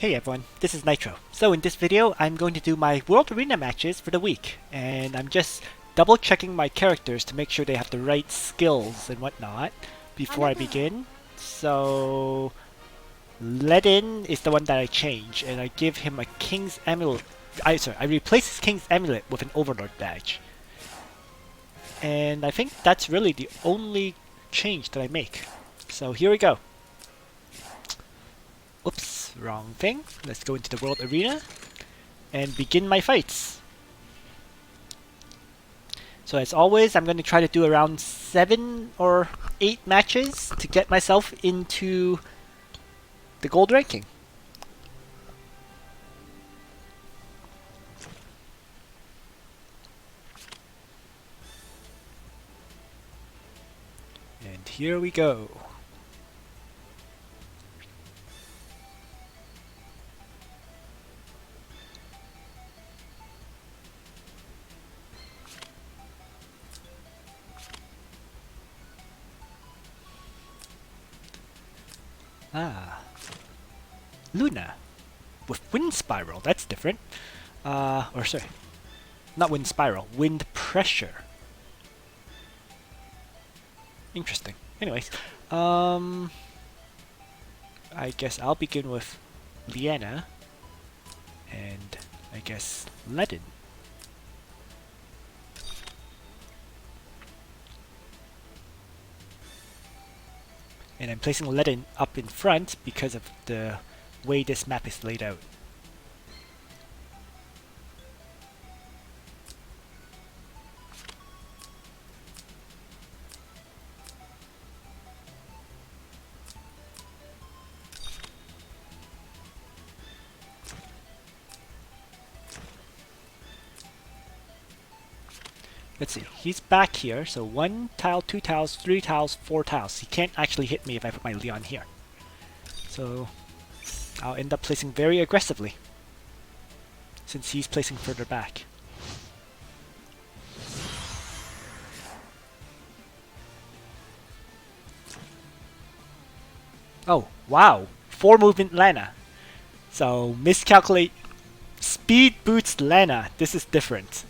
Hey everyone, this is Nitro. So in this video, I'm going to do my World Arena matches for the week, and I'm just double checking my characters to make sure they have the right skills and whatnot before I begin. So Ledin is the one that I change, and I give him a King's Amulet. I replace his King's Amulet with an Overlord badge. And I think that's really the only change that I make. So here we go. Oops, wrong thing. Let's go into the World Arena and begin my fights. So as always, I'm going to try to do around 7 or 8 matches to get myself into the gold ranking. And here we go. Luna with Wind Spiral, that's different. Or sorry, not Wind Spiral, Wind Pressure. Interesting. Anyways, I guess I'll begin with Liana, and I guess Ledin. And I'm placing Ledin up in front because of the way this map is laid out. Let's see, he's back here, so 1 tile, 2 tiles, 3 tiles, 4 tiles. He can't actually hit me if I put my Leon here. So I'll end up placing very aggressively, since he's placing further back. Oh, wow! 4 movement Lana. So miscalculate. Speed boots Lana. This is different.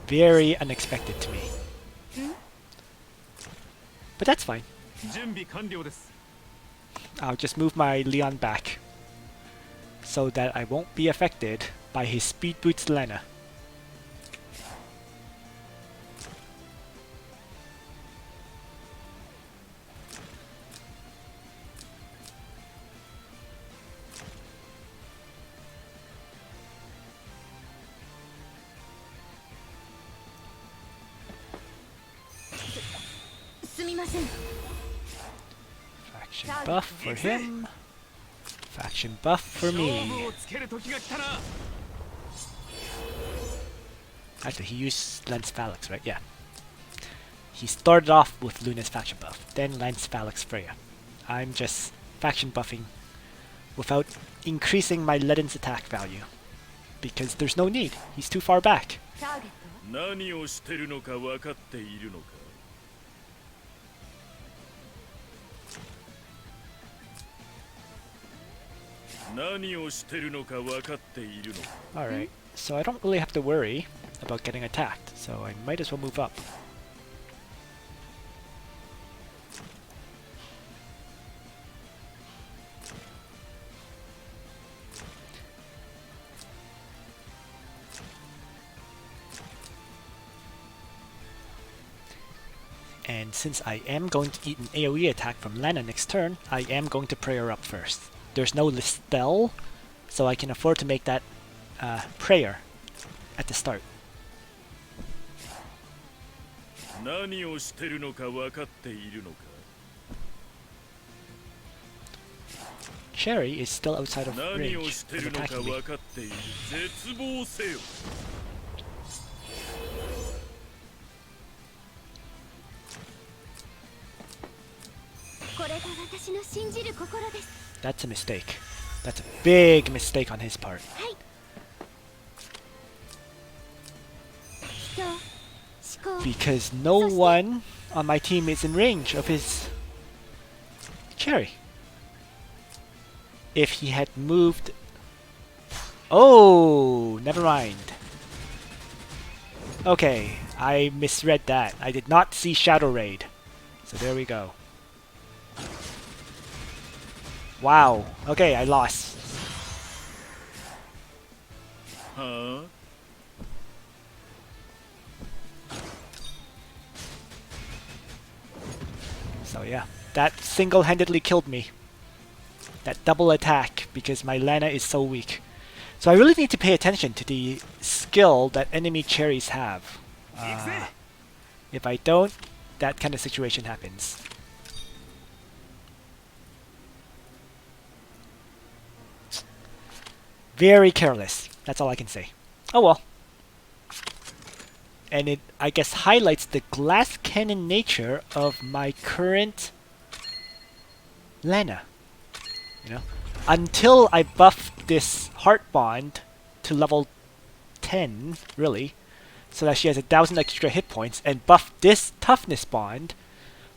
Very unexpected to me. But that's fine. I'll just move my Leon back so that I won't be affected by his Speed Boots Lana. Faction buff for him. Faction buff for me. Actually, he used Lance Phalanx, right? Yeah. He started off with Luna's faction buff, then Lance Phalanx Freya. I'm just faction buffing without increasing my Ledin's attack value. Because there's no need. He's too far back. Alright, so I don't really have to worry about getting attacked, so I might as well move up. And since I am going to eat an AoE attack from Lana next turn, I am going to prayer up first. There's no Listel, so I can afford to make that prayer at the start. Cherie is still outside of range from attacking me. That's a mistake. That's a big mistake on his part. Because no one on my team is in range of his Cherie. If he had moved... Oh, never mind. Okay, I misread that. I did not see Shadow Raid. So there we go. Wow. Okay, I lost. Huh? So yeah, that single-handedly killed me. That double attack, because my Lana is so weak. So I really need to pay attention to the skill that enemy Cheries have. If I don't, that kind of situation happens. Very careless. That's all I can say. Oh well. And it, I guess, highlights the glass cannon nature of my current Lana. You know, until I buff this heart bond to level 10, really, so that she has 1,000 extra hit points, and buff this toughness bond,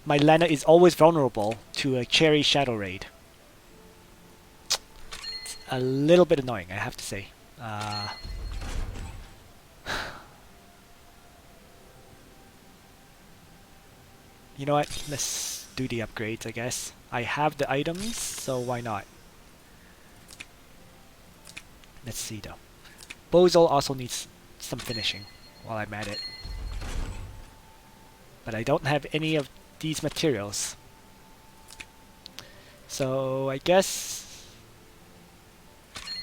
my Lana is always vulnerable to a Cherie Shadow Raid. It's a little bit annoying, I have to say. You know what? Let's do the upgrades, I guess. I have the items, so why not? Let's see though. Bozal also needs some finishing while I'm at it. But I don't have any of these materials. So I guess...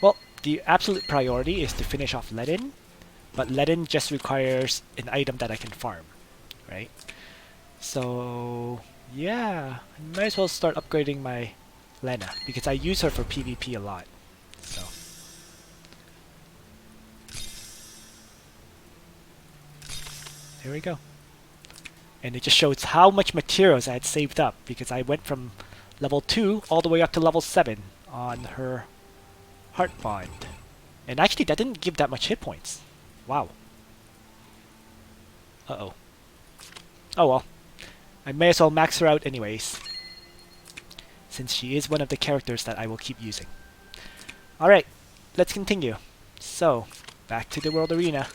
Well, the absolute priority is to finish off Ledin. But Ledin just requires an item that I can farm, right? So yeah, I might as well start upgrading my Lana because I use her for PvP a lot. So there we go. And it just shows how much materials I had saved up because I went from level 2 all the way up to level 7 on her heart bond. And actually that didn't give that much hit points. Wow. Uh-oh. Oh well. I may as well max her out anyways, since she is one of the characters that I will keep using. Alright, let's continue. So, back to the World Arena.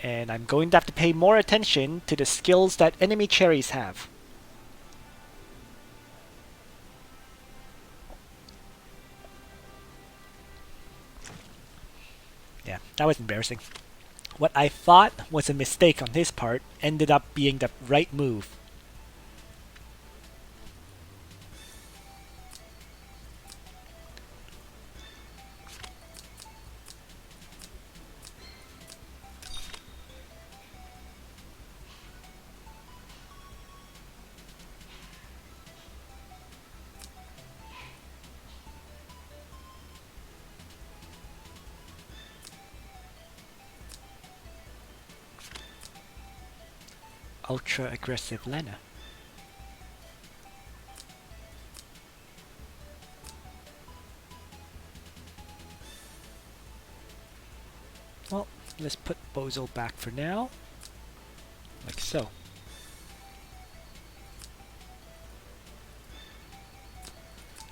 And I'm going to have to pay more attention to the skills that enemy Cheries have. Yeah, that was embarrassing. What I thought was a mistake on his part ended up being the right move. Ultra aggressive Lana. Well, let's put Bozal back for now. Like so.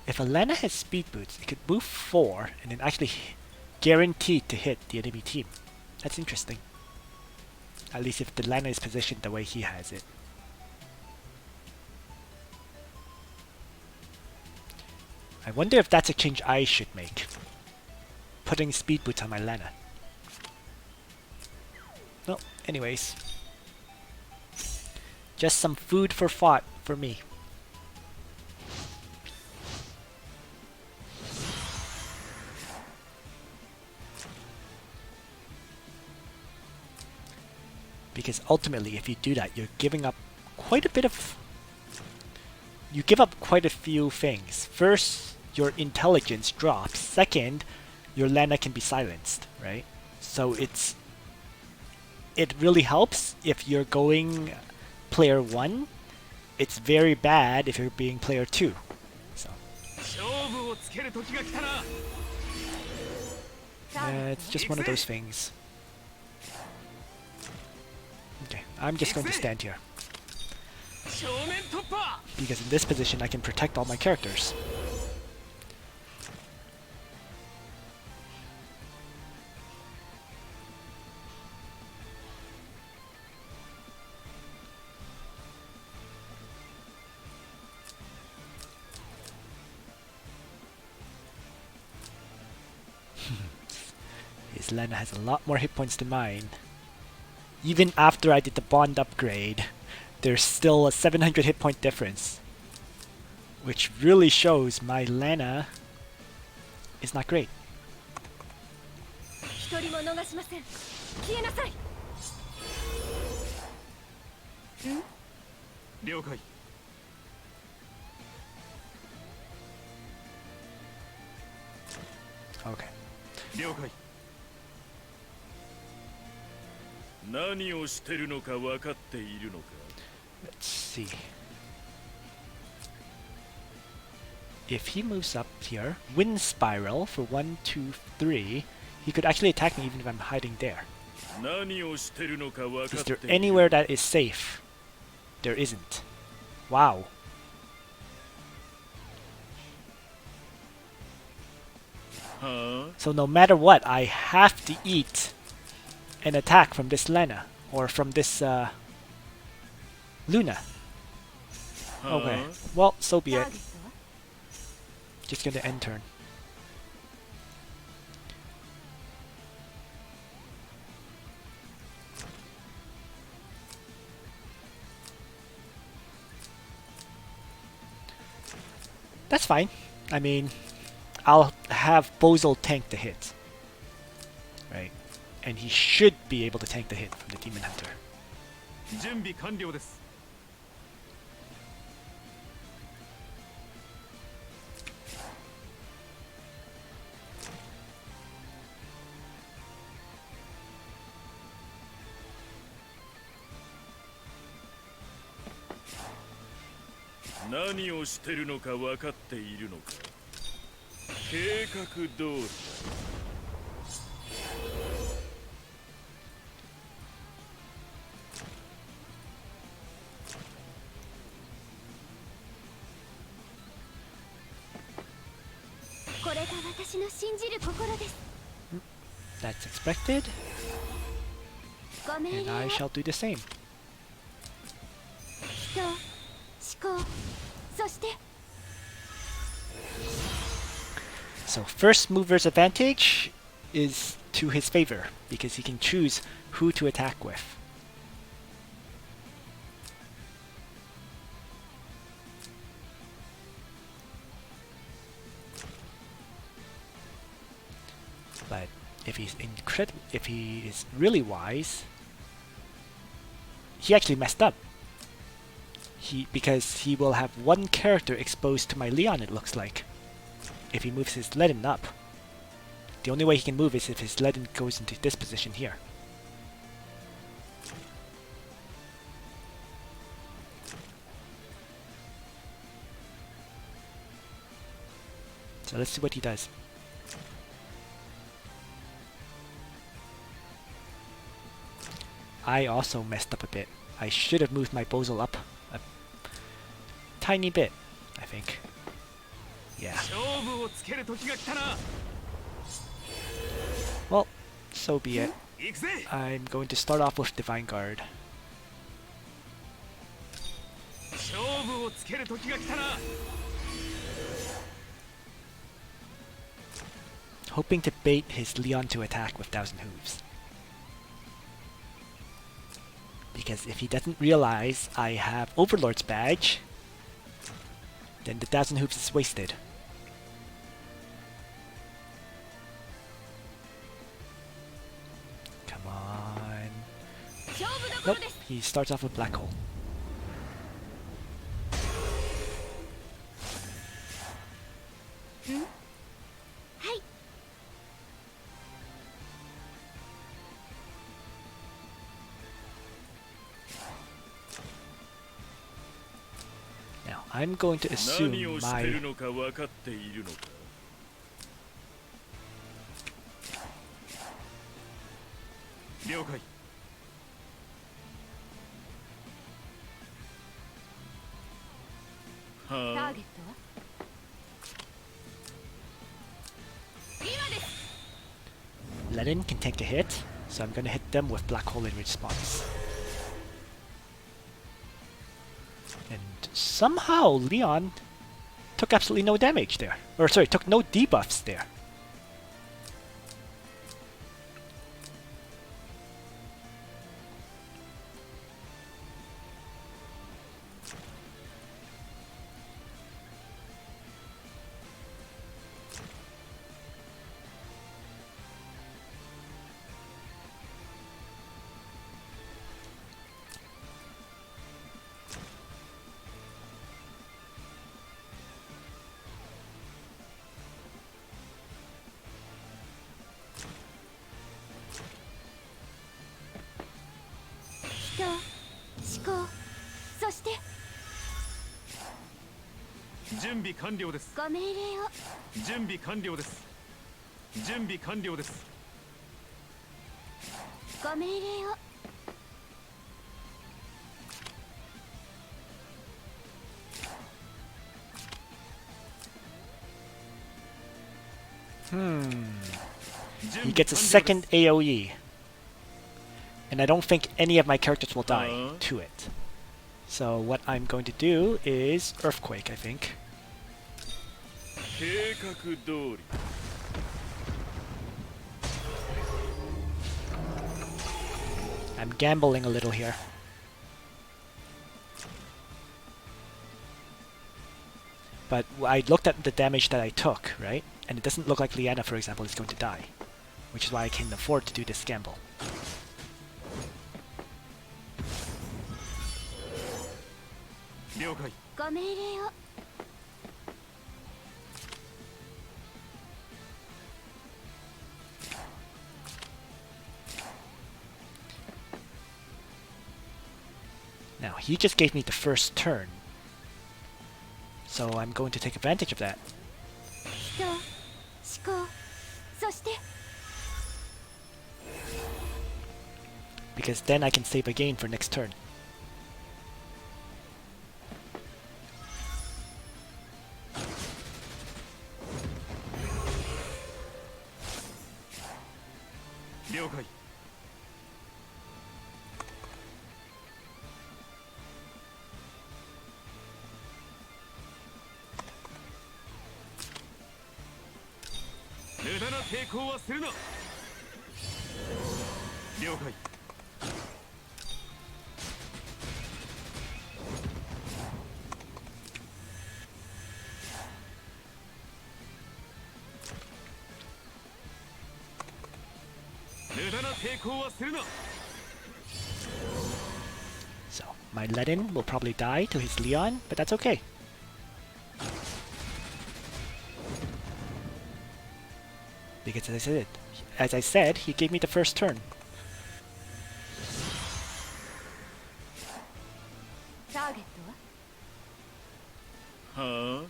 If a Lana has speed boots, it could move 4 and then actually guaranteed to hit the enemy team. That's interesting. At least if the Lana is positioned the way he has it. I wonder if that's a change I should make. Putting speed boots on my Lana. Well, anyways. Just some food for thought for me. Because ultimately, if you do that, you're giving up quite a bit of... You give up quite a few things. First, your intelligence drops. Second, your Lana can be silenced, right? So it really helps if you're going player 1. It's very bad if you're being player 2. So. It's just one of those things. Okay, I'm just going to stand here. Because in this position I can protect all my characters. His Lena has a lot more hit points than mine. Even after I did the bond upgrade, there's still a 700 hit point difference. Which really shows my Lena is not great. Okay. 何をしてるのか分かっているのか Let's see. If he moves up here, Wind Spiral for 1, 2, 3, he could actually attack me even if I'm hiding there. 何をしてるのか分か Is ってい there る anywhere that is safe? There isn't. Wow. Huh? So no matter what, I have to eat an attack from this Lena, or from this Luna. Okay, well, so be it. Just gonna end turn. That's fine. I mean, I'll have Bozel tank the hit. Right? And he should be able to tank the hit from the Demon Hunter. 準備完了です。何をしてるのか分かっているのか計画通りだ That's expected. And I shall do the same. So first mover's advantage is to his favor, because he can choose who to attack with. But if if he is really wise, he actually messed up. Because he will have one character exposed to my Leon, it looks like, if he moves his Ledin up. The only way he can move is if his Ledin goes into this position here. So let's see what he does. I also messed up a bit. I should have moved my Bozel up a tiny bit, I think. Yeah. Well, so be it. I'm going to start off with Divine Guard. Hoping to bait his Leon to attack with Thousand Hooves. Because if he doesn't realize I have Overlord's badge, then the Thousand Hooves is wasted. Come on. Nope, he starts off with Black Hole. Now, I'm going to assume 何をして my るのか分かっているのか了解。はあ Lenin can take a hit, so I'm gonna hit them with Black Hole in response. And somehow Leon took absolutely no damage there. Or sorry, took no debuffs there. He gets a second AoE. And I don't think any of my characters will die to it. So what I'm going to do is Earthquake, I think. 計画通り I'm gambling a little here. But I looked at the damage that I took, right? And it doesn't look like Liana, for example, is going to die. Which is why I can afford to do this gamble. Now, he just gave me the first turn. So I'm going to take advantage of that. Because then I can save again for next turn. So, my Ledin will probably die to his Leon, but that's okay. Because as I said, he gave me the first turn. Huh?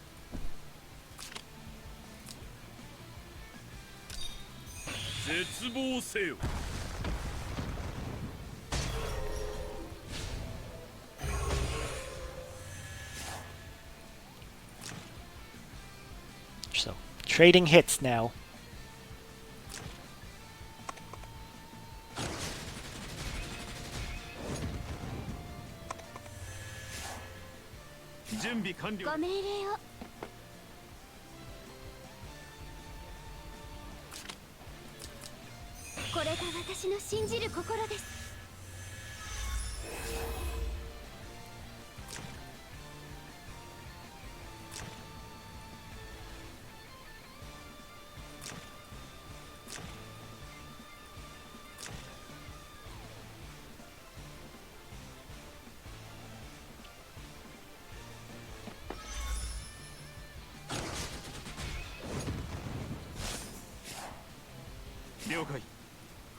So, trading hits now.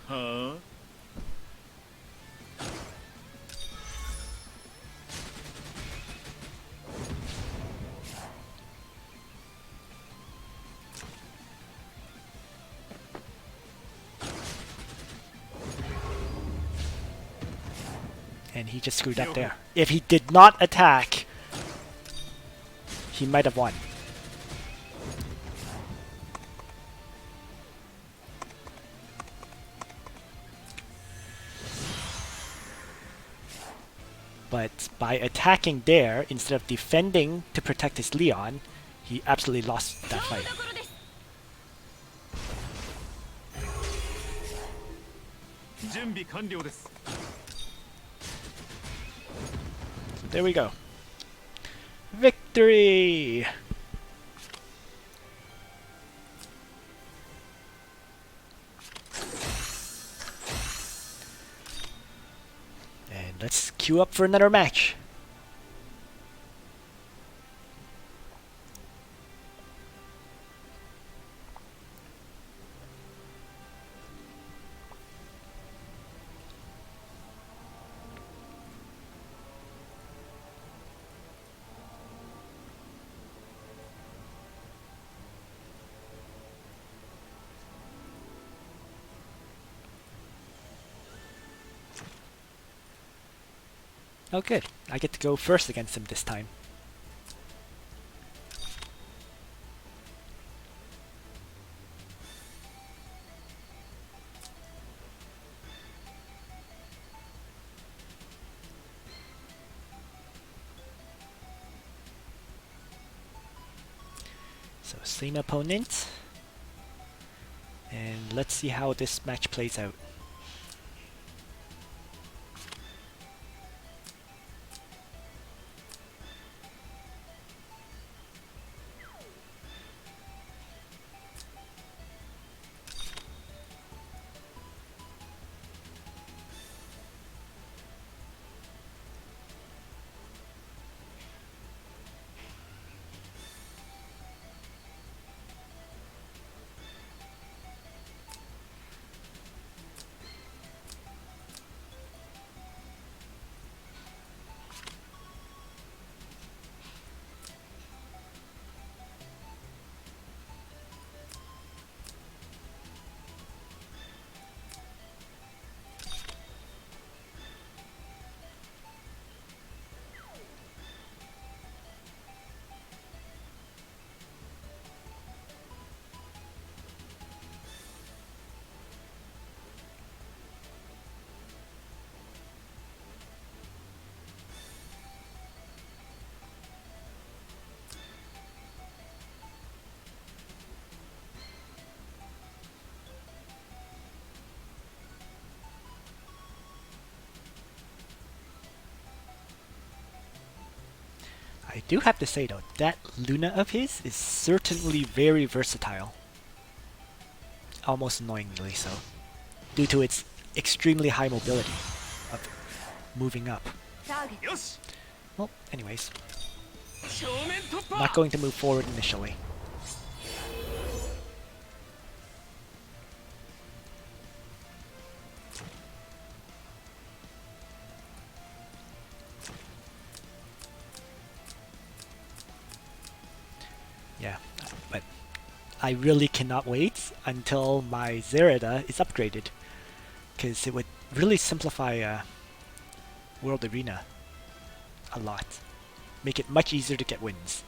Huh? And he just screwed up there. If he did not attack, he might have won. But by attacking there instead of defending to protect his Leon, he absolutely lost that fight. So there we go. Victory! And let's queue up for another match. Oh good, I get to go first against him this time. So same opponent. And let's see how this match plays out. I do have to say though, that Luna of his is certainly very versatile. Almost annoyingly so. Due to its extremely high mobility of moving up. Well, anyways. Not going to move forward initially. Yeah, but I really cannot wait until my Zerida is upgraded, because it would really simplify World Arena a lot. Make it much easier to get wins.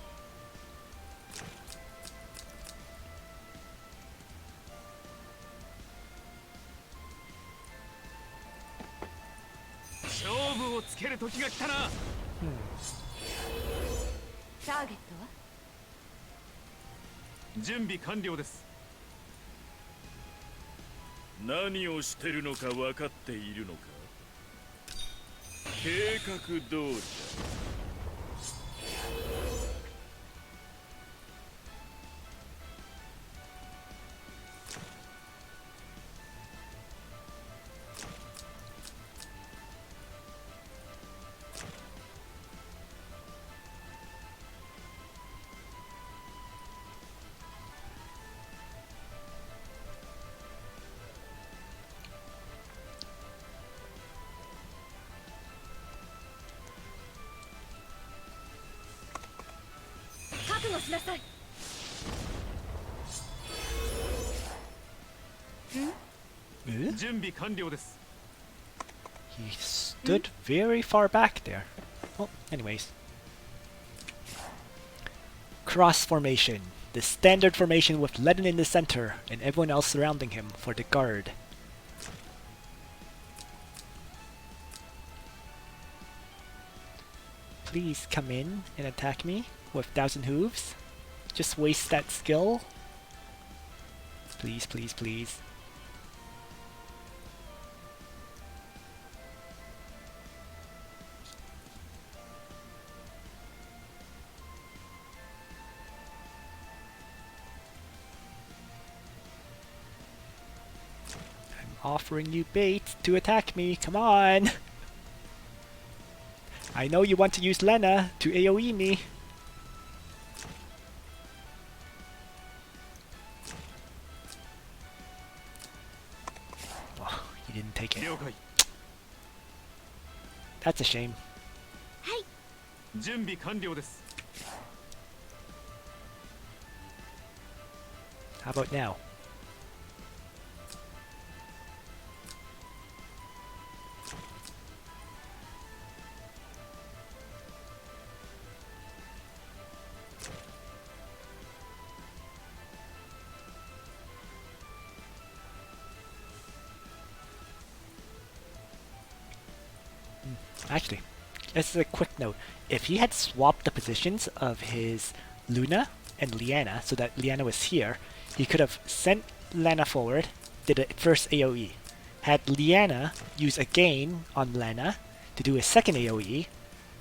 何をしてるのか分かっているのか。計画通りだ。He stood very far back there. Well, anyways. cross formation. The standard formation with Ledin in the center and everyone else surrounding him for the guard. Please come in and attack me with Thousand Hooves. Just waste that skill. Please, please, please. Offering you bait to attack me. Come on! I know you want to use Lena to AoE me. Oh, you didn't take it. That's a shame. 準備完了です How about now? Actually, this is a quick note. If he had swapped the positions of his Luna and Liana so that Liana was here, he could have sent Lana forward, did a first AoE. Had Liana use a gain on Lana to do a second AoE,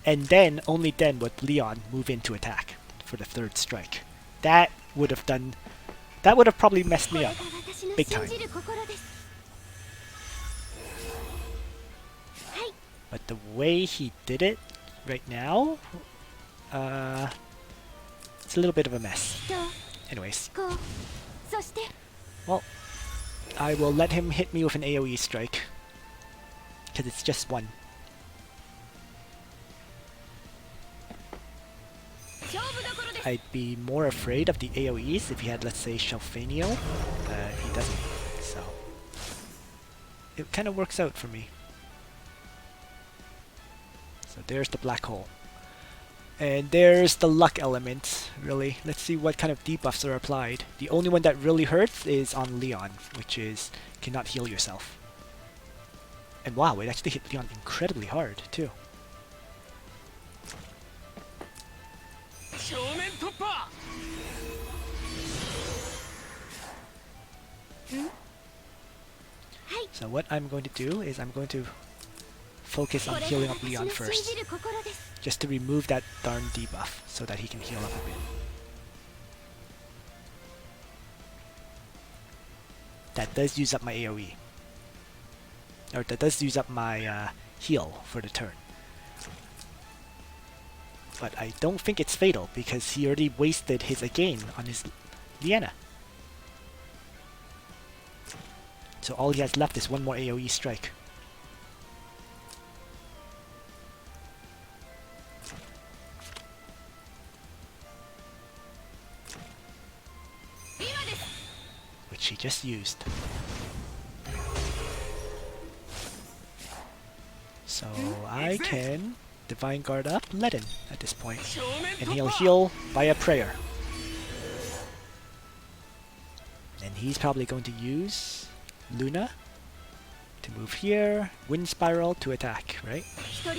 and then, only then would Leon move in to attack for the third strike. That would have probably messed me up big time. But the way he did it right now, it's a little bit of a mess. Anyways. Well, I will let him hit me with an AoE strike. Because it's just one. I'd be more afraid of the AoEs if he had, let's say, Shelfanio. He doesn't. So, it kind of works out for me. So there's the black hole. And there's the luck element, really. Let's see what kind of debuffs are applied. The only one that really hurts is on Leon, which is cannot heal yourself. And wow, it actually hit Leon incredibly hard, too. So what I'm going to do is I'm going to focus on healing up Leon first. Just to remove that darn debuff so that he can heal up a bit. That does use up my AoE. Or that does use up my heal for the turn. But I don't think it's fatal because he already wasted his again on his Liana. So all he has left is one more AoE strike. Which he just used. So I can Divine Guard up Ledin at this point. And he'll heal via prayer. And he's probably going to use Luna to move here, Wind Spiral to attack, right? Yep.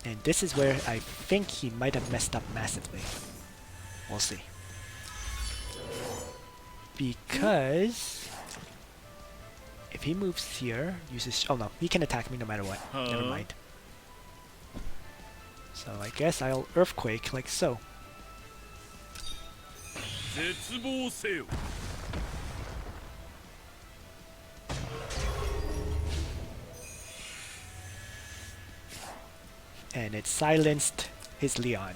And this is where I think he might have messed up massively. We'll see. Because if he moves here, uses... Oh no, he can attack me no matter what. Never mind. So I guess I'll Earthquake like so. And it silenced his Leon.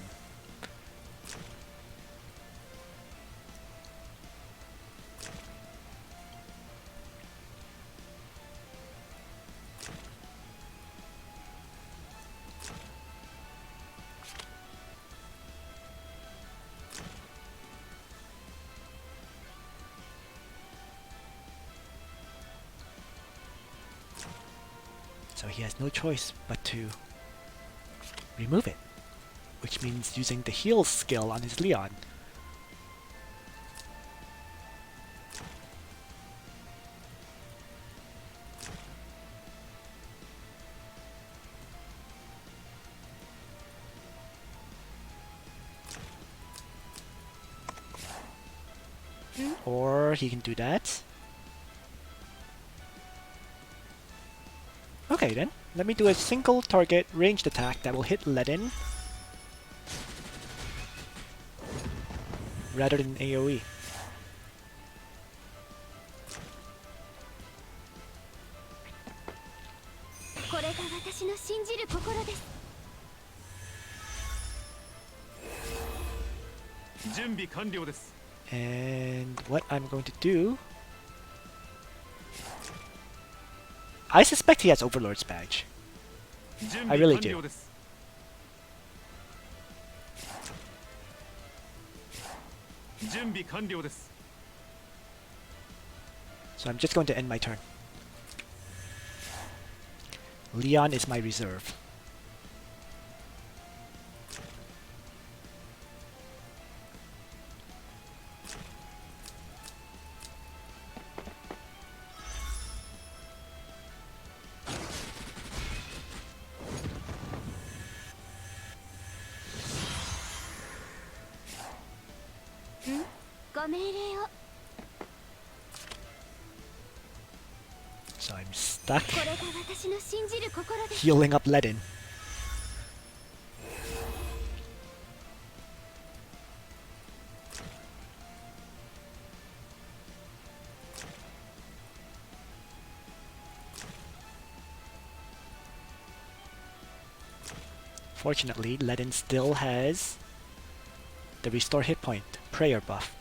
So he has no choice but to remove it, which means using the heal skill on his Leon. Or he can do that. Okay then, let me do a single target ranged attack that will hit Ledin rather than AoE. これが私の信じる心です。準備完了です。 And what I'm going to do... I suspect he has Overlord's badge. 準 I 備 really 完 do. 了です。準備完了です。 So I'm just going to end my turn. Leon is my reserve. So I'm stuck これが私の信じる心です。 healing up Ledin. Fortunately, Ledin still has the restore hit point prayer buff.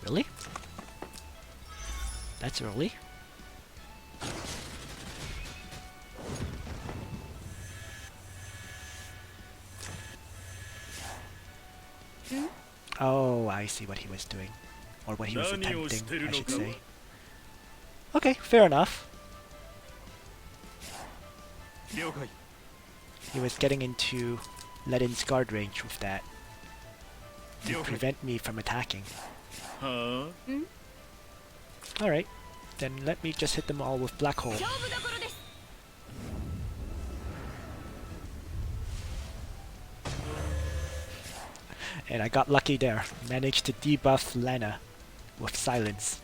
Really? That's early. Oh, I see what he was doing. Or what he was attempting, I should say. Okay, fair enough. 了解。 He was getting into Ledin's guard range with that to 了解。 prevent me from attacking. は Alright, then let me just hit them all with Black Hole. 勝負どころです。 And I got lucky there. Managed to debuff Lana with silence.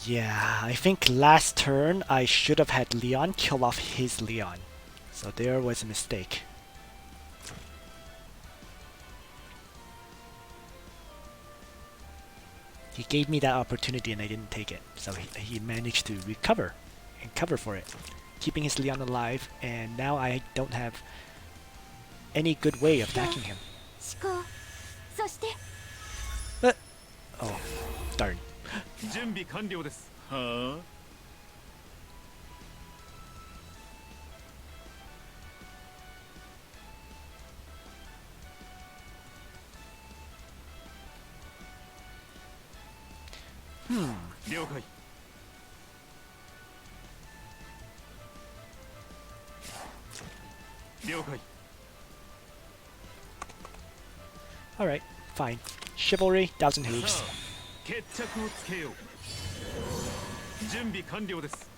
Yeah, I think last turn I should have had Leon kill off his Leon. So there was a mistake. He gave me that opportunity and I didn't take it. So he managed to recover and cover for it, keeping his Leon alive, and now I don't have any good way of attacking him. 思考。そして Oh, darn. 準備完了です。 は 了解。 了解。 Alright, fine. Chivalry, Thousand さ Hooves. あ、決着をつけよう。準備完了です。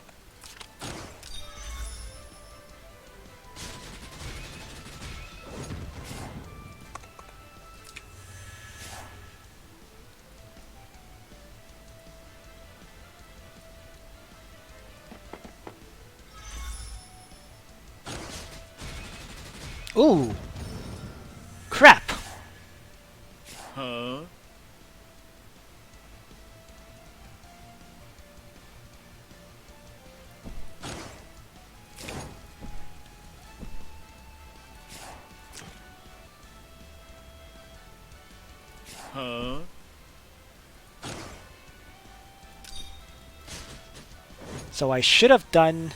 Ooh! Crap! は So I should have done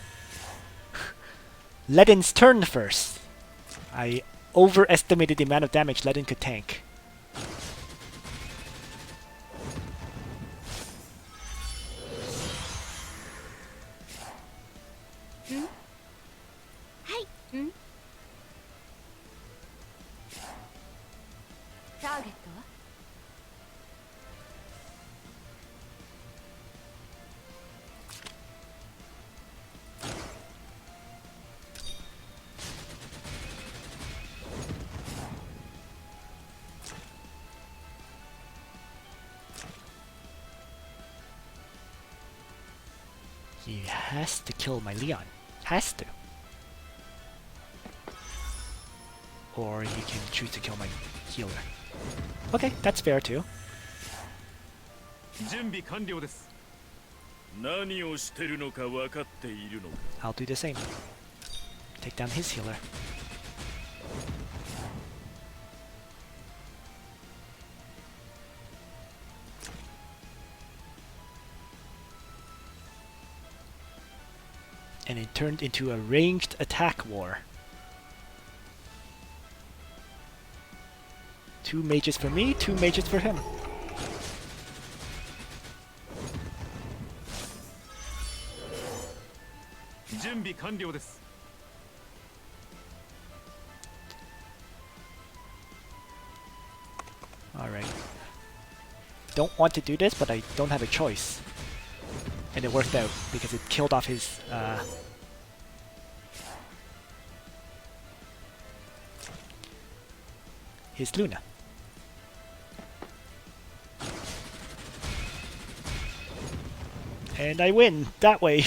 Ledin's turn first. I overestimated the amount of damage Ledin could tank. He has to kill my Leon. Has to. Or he can choose to kill my healer. Okay, that's fair too. 準備完了です。何をしてるのか分かっているのか I'll do the same. Take down his healer. And it turned into a ranged attack war. 2 mages for me, 2 mages for him. Alright. Don't want to do this, but I don't have a choice. And it worked out because it killed off his Luna. And I win that way.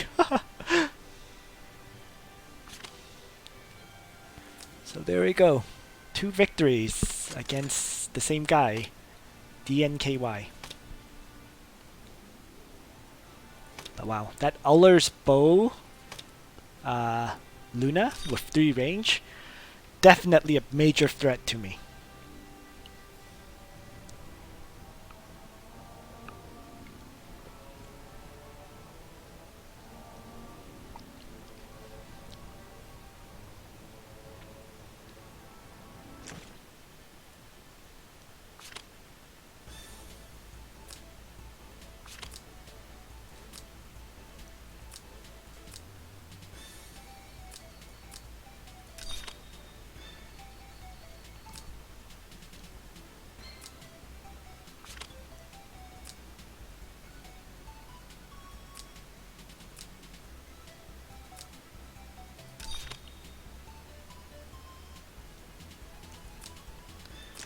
So there we go. 2 victories against the same guy, DNKY. But wow, that Uller's bow, Luna with 3 range, definitely a major threat to me.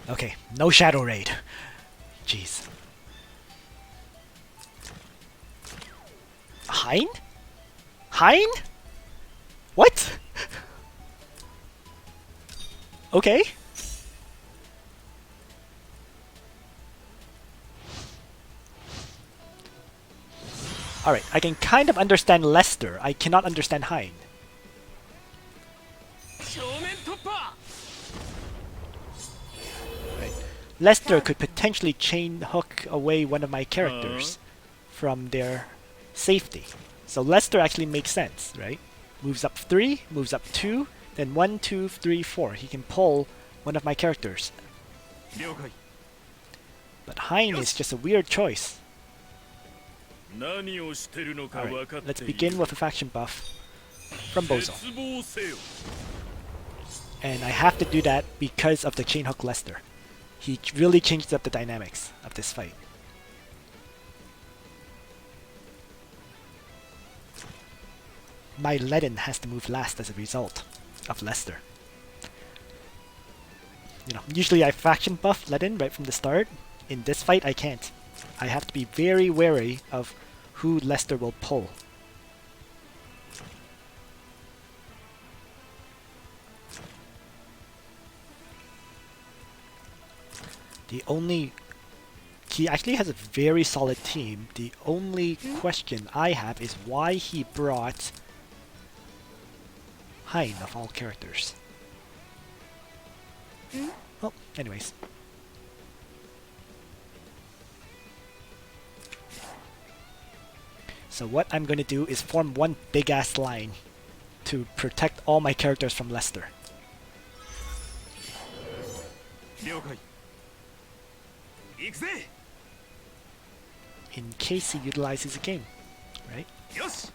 Okay, no Shadow Raid. Jeez. Hein? Hein? What? Okay. Alright, I can kind of understand Lester. I cannot understand Hein. Lester could potentially chain hook away one of my characters from their safety. So Lester actually makes sense, right? Moves up 3, moves up 2, then 1, 2, 3, 4. He can pull one of my characters. But Hein is just a weird choice. Alright, let's begin with a faction buff from Bozo. And I have to do that because of the chain hook Lester. He really changes up the dynamics of this fight. My Ledin has to move last as a result of Lester. You know, usually I faction buff Ledin right from the start. In this fight, I can't. I have to be very wary of who Lester will pull. The only... He actually has a very solid team. The only question I have is why he brought Hein of all characters. Well, anyways. So what I'm going to do is form one big-ass line to protect all my characters from Lester. 了解行くぜ In case he utilizes a game, right? よし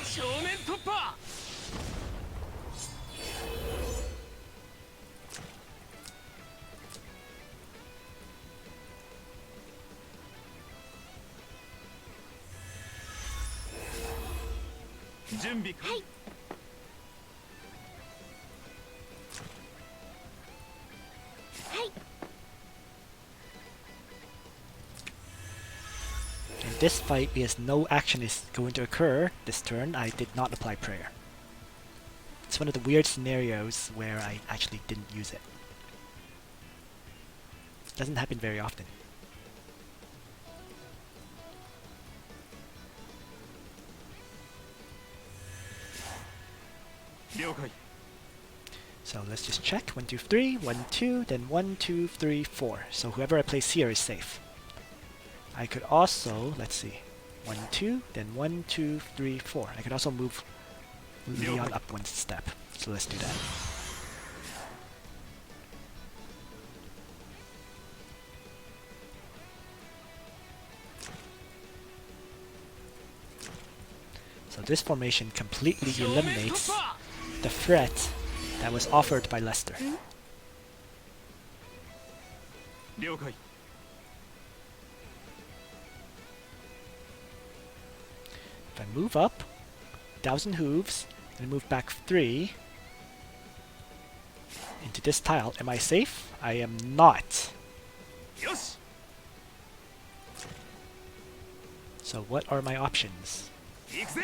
正面突破準備完了 In this fight, because no action is going to occur this turn, I did not apply prayer. It's one of the weird scenarios where I actually didn't use it. Doesn't happen very often. So let's just check. 1, 2, 3, 1, 2, then 1, 2, 3, 4. So whoever I place here is safe. I could also, let's see, 1, 2, then 1, 2, 3, 4. I could also move Leon up one step. So let's do that. So this formation completely eliminates the threat that was offered by Lester. 了解 If I move up, Thousand Hooves, and move back 3 into this tile, am I safe? I am not. よし So what are my options? 行くぜ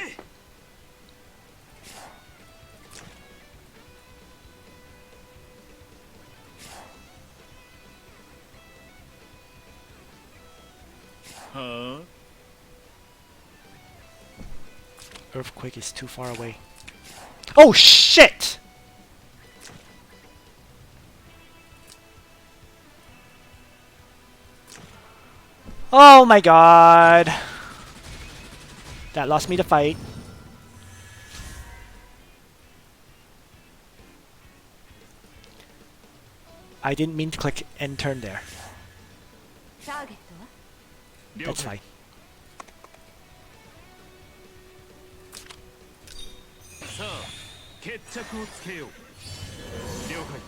は Earthquake is too far away. Oh shit! Oh my god! That lost me the fight. I didn't mean to click end turn there. ターゲットは 了 That's 解 fine. さあ決着をつけよう了解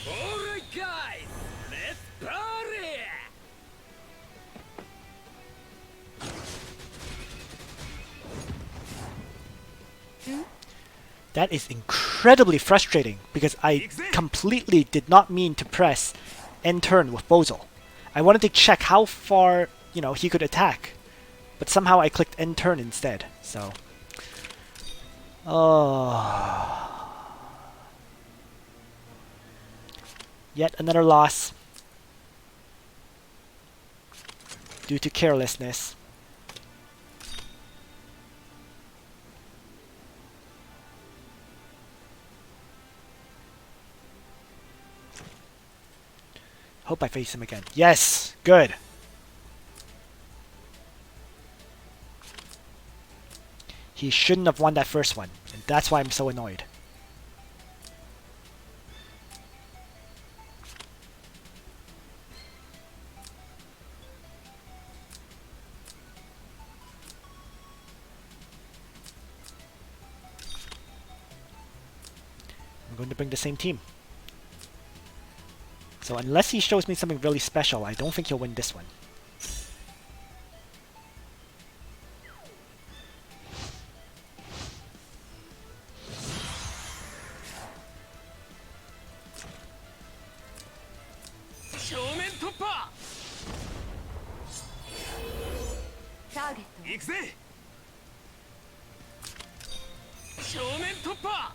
Alright guys, let's party! That is incredibly frustrating because I completely did not mean to press end turn with Bozal. I wanted to check how far, he could attack. But somehow I clicked end turn instead, so... Oh... Yet another loss. Due to carelessness. Hope I face him again. Yes! Good! He shouldn't have won that first one, and that's why I'm so annoyed. I'm going to bring the same team. So unless he shows me something really special, I don't think he'll win this one. 突破ターゲットは行くぜ正面突破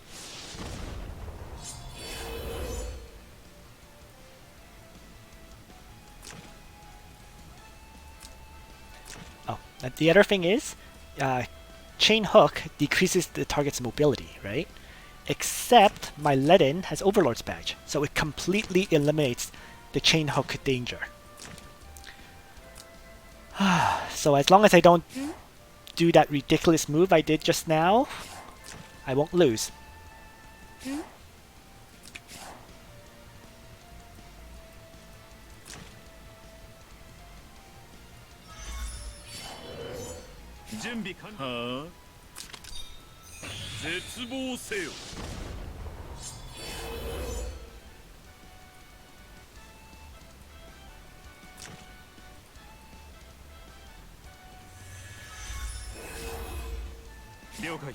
Oh, the other thing is, chain hook decreases the target's mobility, right? Except my let-in has Overlord's badge, so it completely eliminates the chain hook danger. So as long as I don't do that ridiculous move I did just now, I won't lose. Hmm? 準備完了はあ絶望せよ了解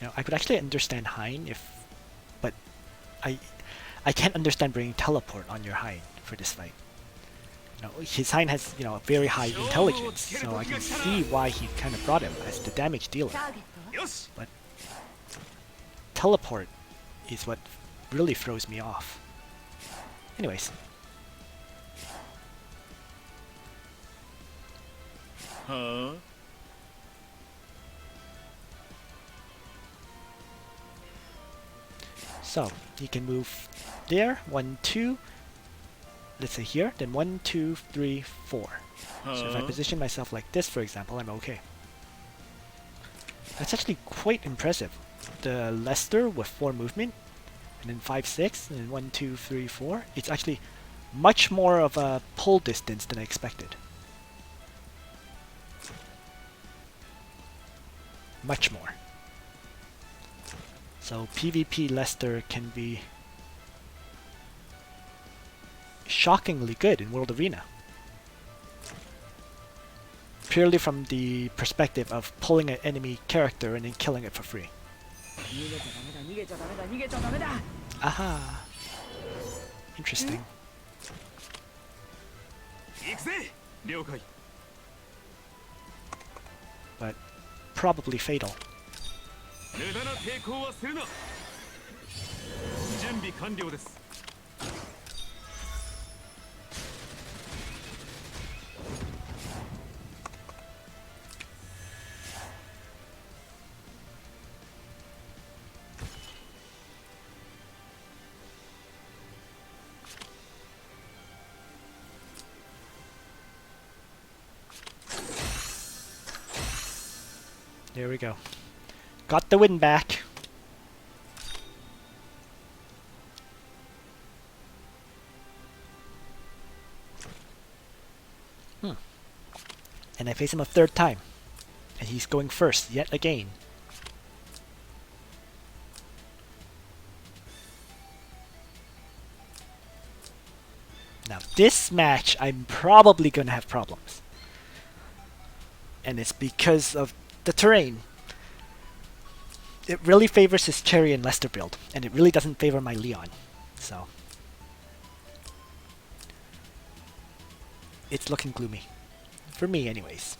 You know, I could actually understand Hein but I can't understand bringing teleport on your Hein for this fight. You know, his Hein has a very high intelligence, so I can see why he kind of brought him as the damage dealer. ターゲットはよし Teleport is what really throws me off. Anyways, はあ so he can move there, 1, 2. Let's say here, then 1, 2, 3, 4. So if I position myself like this, for example, I'm okay. That's actually quite impressive. The Lester with 4 movement, and then 5, 6, and then 1, 2, 3, 4. It's actually much more of a pull distance than I expected. Much more. So PvP Lester can be shockingly good in World Arena. Purely from the perspective of pulling an enemy character and then killing it for free. 逃げちゃダメだ逃げちゃダメだ逃げちゃダメだ Aha. Interesting. 行くぜ了解 But probably fatal. 無駄な抵抗はするな準備完了です There we go. Got the win back. And I face him a 3rd time. And he's going first yet again. Now this match, I'm probably gonna have problems. And it's because of the terrain. It really favors his Cherie and Lester build, and it really doesn't favor my Leon. So it's looking gloomy. For me anyways.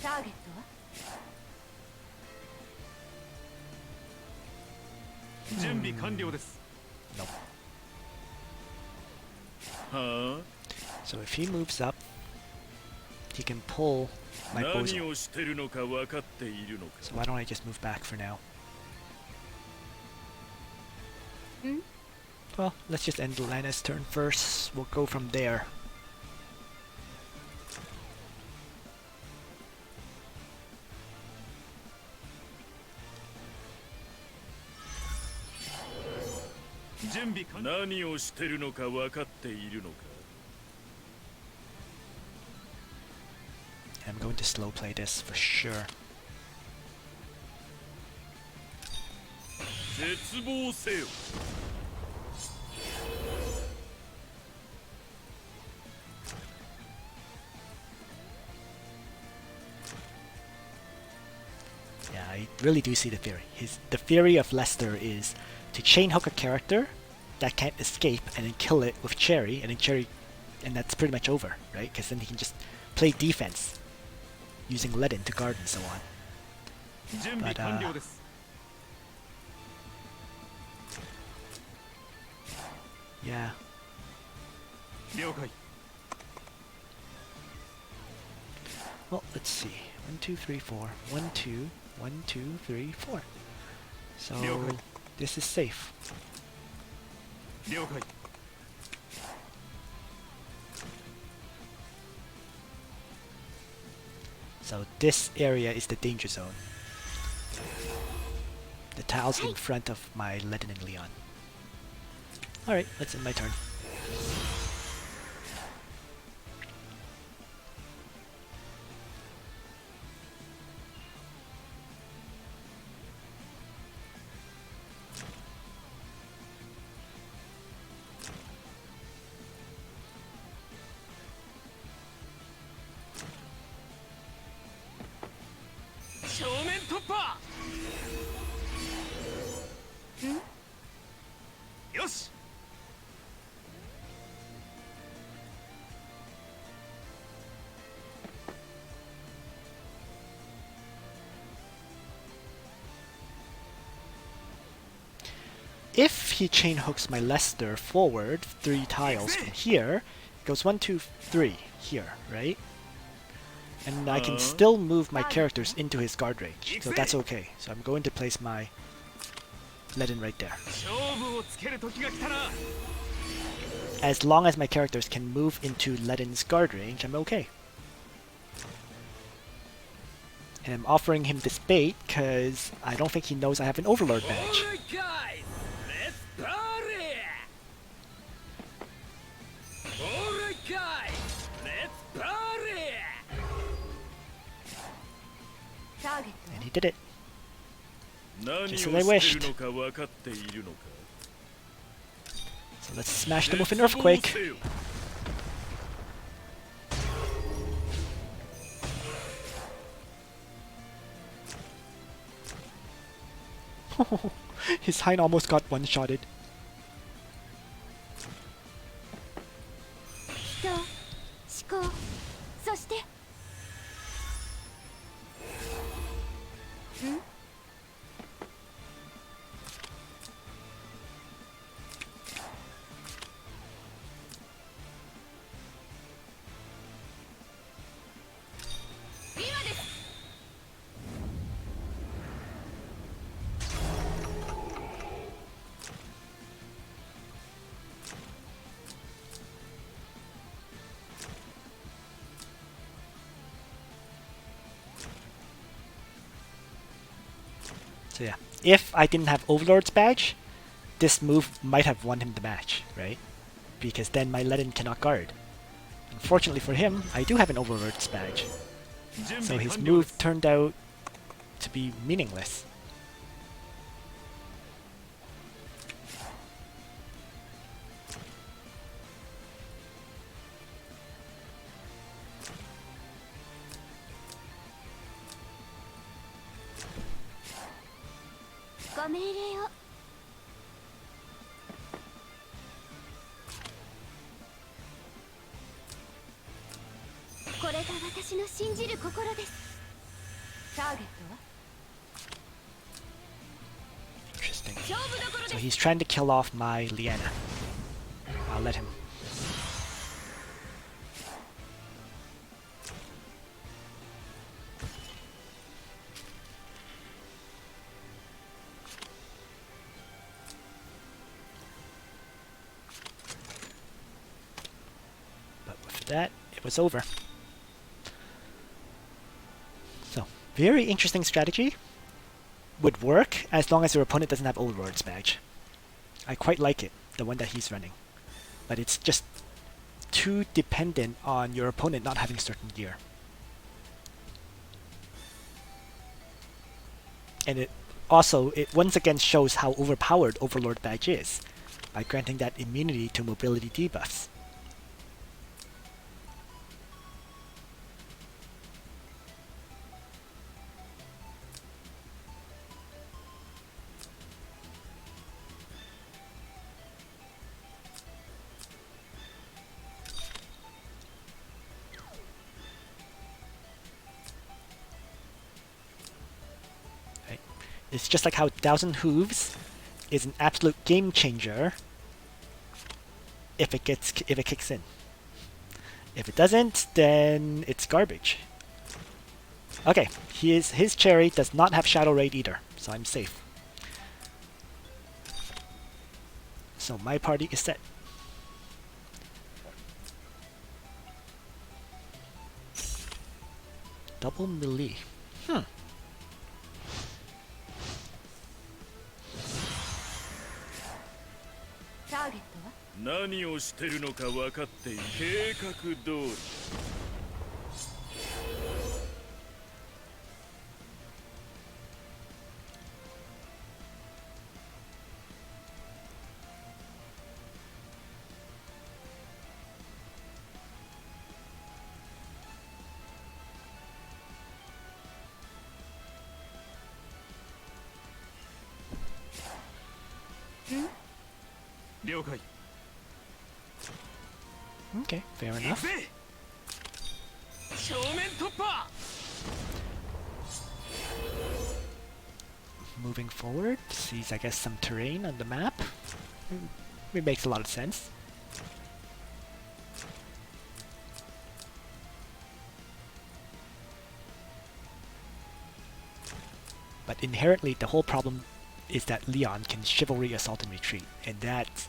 ターゲットは準備完了です Nope. は So if he moves up, he can pull あ my 何 bozo. をしてるのか分かっているのか So why don't I just move back for now? Hmm? Well, let's just end Lana's turn first. We'll go from there. 準備完了何をしてるのか分かっているのか I'm going to slow play this for sure. 絶望せよ Yeah, I really do see the theory. The theory of Lester is to chain hook a character that can't escape and then kill it with Cherie, and then and that's pretty much over, right? Because then he can just play defense using Ledin to guard and so on. 準備完了です Yeah. 了解 Well, let's see. 1, 2, 3, 4. 1, 2, 1, 2, 3, 4. So Okay. this is safe. 了解 So this area is the danger zone. The tiles in front of my Ledin and Leon. Alright, let's end my turn. Hmm? よし If he chain hooks my Lester forward 3 tiles from here, it goes 1, 2, 3 here, right? And I can still move my characters into his guard range, so that's okay. So I'm going to place my Ledin right there. 勝負をつける時が来たな As long as my characters can move into Ledin's guard range, I'm okay. And I'm offering him this bait because I don't think he knows I have an Overlord badge. Alright guys, let's party! Alright guys, let's party! ターゲット And he did it. 何を Just as I し wished. てるのか分かっているのか So let's smash them with an 絶望 earthquake. せよ His Hein almost got one-shotted. 人思考そしてん So yeah, if I didn't have Overlord's badge, this move might have won him the match, right? Because then my Ledin cannot guard. Unfortunately for him, I do have an Overlord's badge. 準 So 備 his 完了で move す turned out to be meaningless. Interesting. 勝負どころ So he's trying to kill off my Liana. I'll let him. But with that, it was over. So, very interesting strategy. Would work as long as your opponent doesn't have Overlord's badge. I quite like it, the one that he's running. But it's just too dependent on your opponent not having certain gear. And it once again shows how overpowered Overlord badge is by granting that immunity to mobility debuffs. It's just like how Thousand Hooves is an absolute game changer if it kicks in. If it doesn't, then it's garbage. Okay, his Cherie does not have Shadow Raid either, so I'm safe. So my party is set. Double melee. Target は何をしてるのか分かっている。計画通り。了解。 Okay, fair enough. 正面突破。 Moving forward, sees I guess some terrain on the map. It makes a lot of sense. But inherently, the whole problem is that Leon can chivalry assault and retreat, and that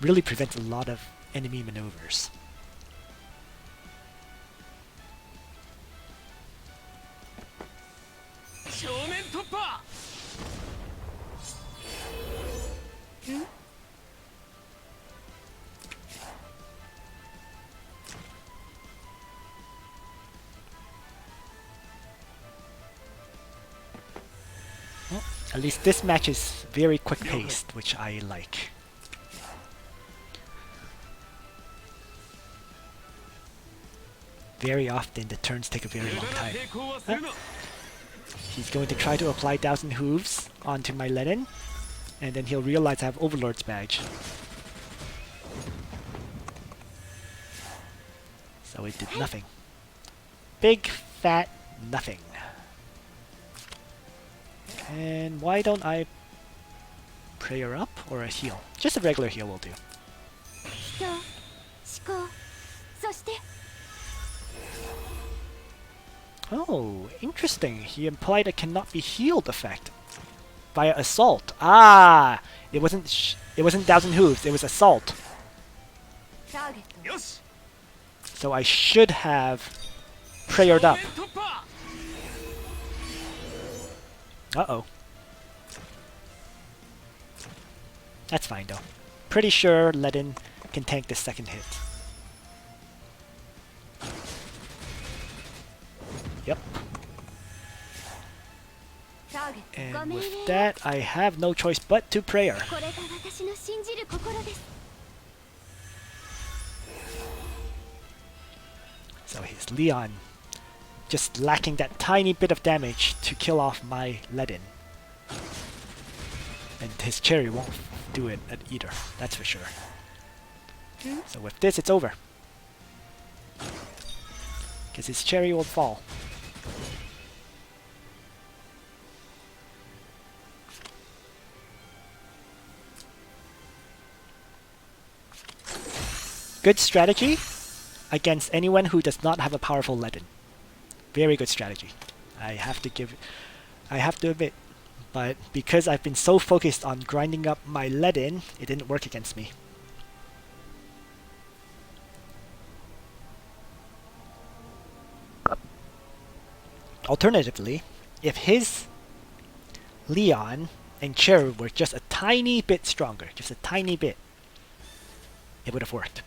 really prevents a lot of enemy maneuvers. Well, at least this match is very quick-paced, which I like. Very often the turns take a very long time. He's going to try to apply Thousand Hooves onto my Lenin, and then he'll realize I have Overlord's badge. So it did nothing. Big fat nothing. And why don't I prayer up or a heal? Just a regular heal will do. Oh, interesting. He implied a cannot be healed effect via assault. Ah, it wasn't Thousand Hooves. It was assault. So I should have prayered up. Uh-oh. That's fine though. Pretty sure Ledin can tank the second hit. Yep. And with that, I have no choice but to prayer. So his Leon just lacking that tiny bit of damage to kill off my Ledin. And his Cherie won't do it either, that's for sure. So with this, it's over. Because his Cherie will fall. Good strategy against anyone who does not have a powerful Legend. Very good strategy. I have to admit. But because I've been so focused on grinding up my Legend, it didn't work against me. Alternatively, if his Leon and Cherie were just a tiny bit stronger, just a tiny bit, it would have worked.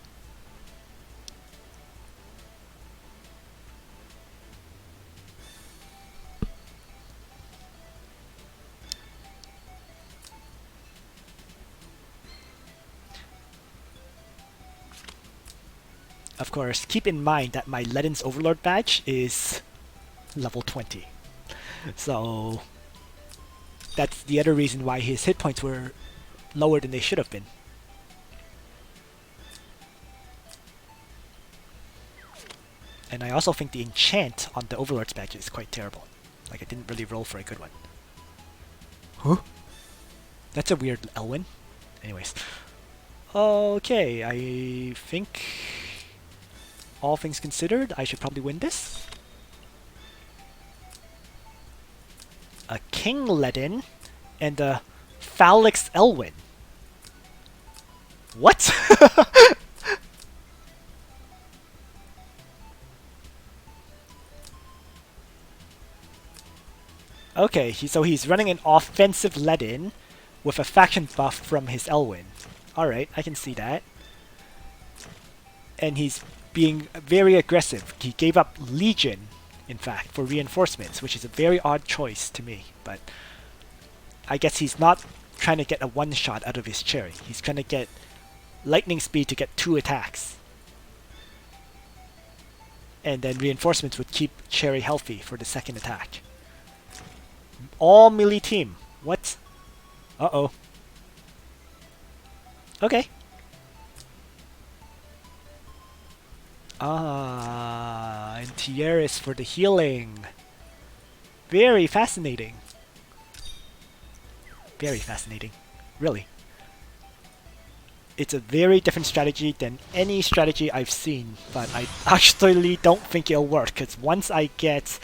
Of course, keep in mind that my Legend's Overlord badge is level 20. So that's the other reason why his hit points were lower than they should have been. And I also think the enchant on the Overlord's badge is quite terrible. Like, I didn't really roll for a good one. Huh? That's a weird Elwyn. Anyways. Okay, I think all things considered, I should probably win this. A King Ledin and a Phalix Elwyn. What? Okay, so he's running an offensive Ledin with a faction buff from his Elwyn. Alright, I can see that. And he's being very aggressive. He gave up Legion, in fact, for reinforcements, which is a very odd choice to me. But I guess he's not trying to get a one-shot out of his Cherie. He's trying to get lightning speed to get 2 attacks. And then reinforcements would keep Cherie healthy for the second attack. All melee team. What? Uh-oh. Okay. Ah, and Tiaris for the healing. Very fascinating. Very fascinating. Really. It's a very different strategy than any strategy I've seen, but I actually don't think it'll work, because once I get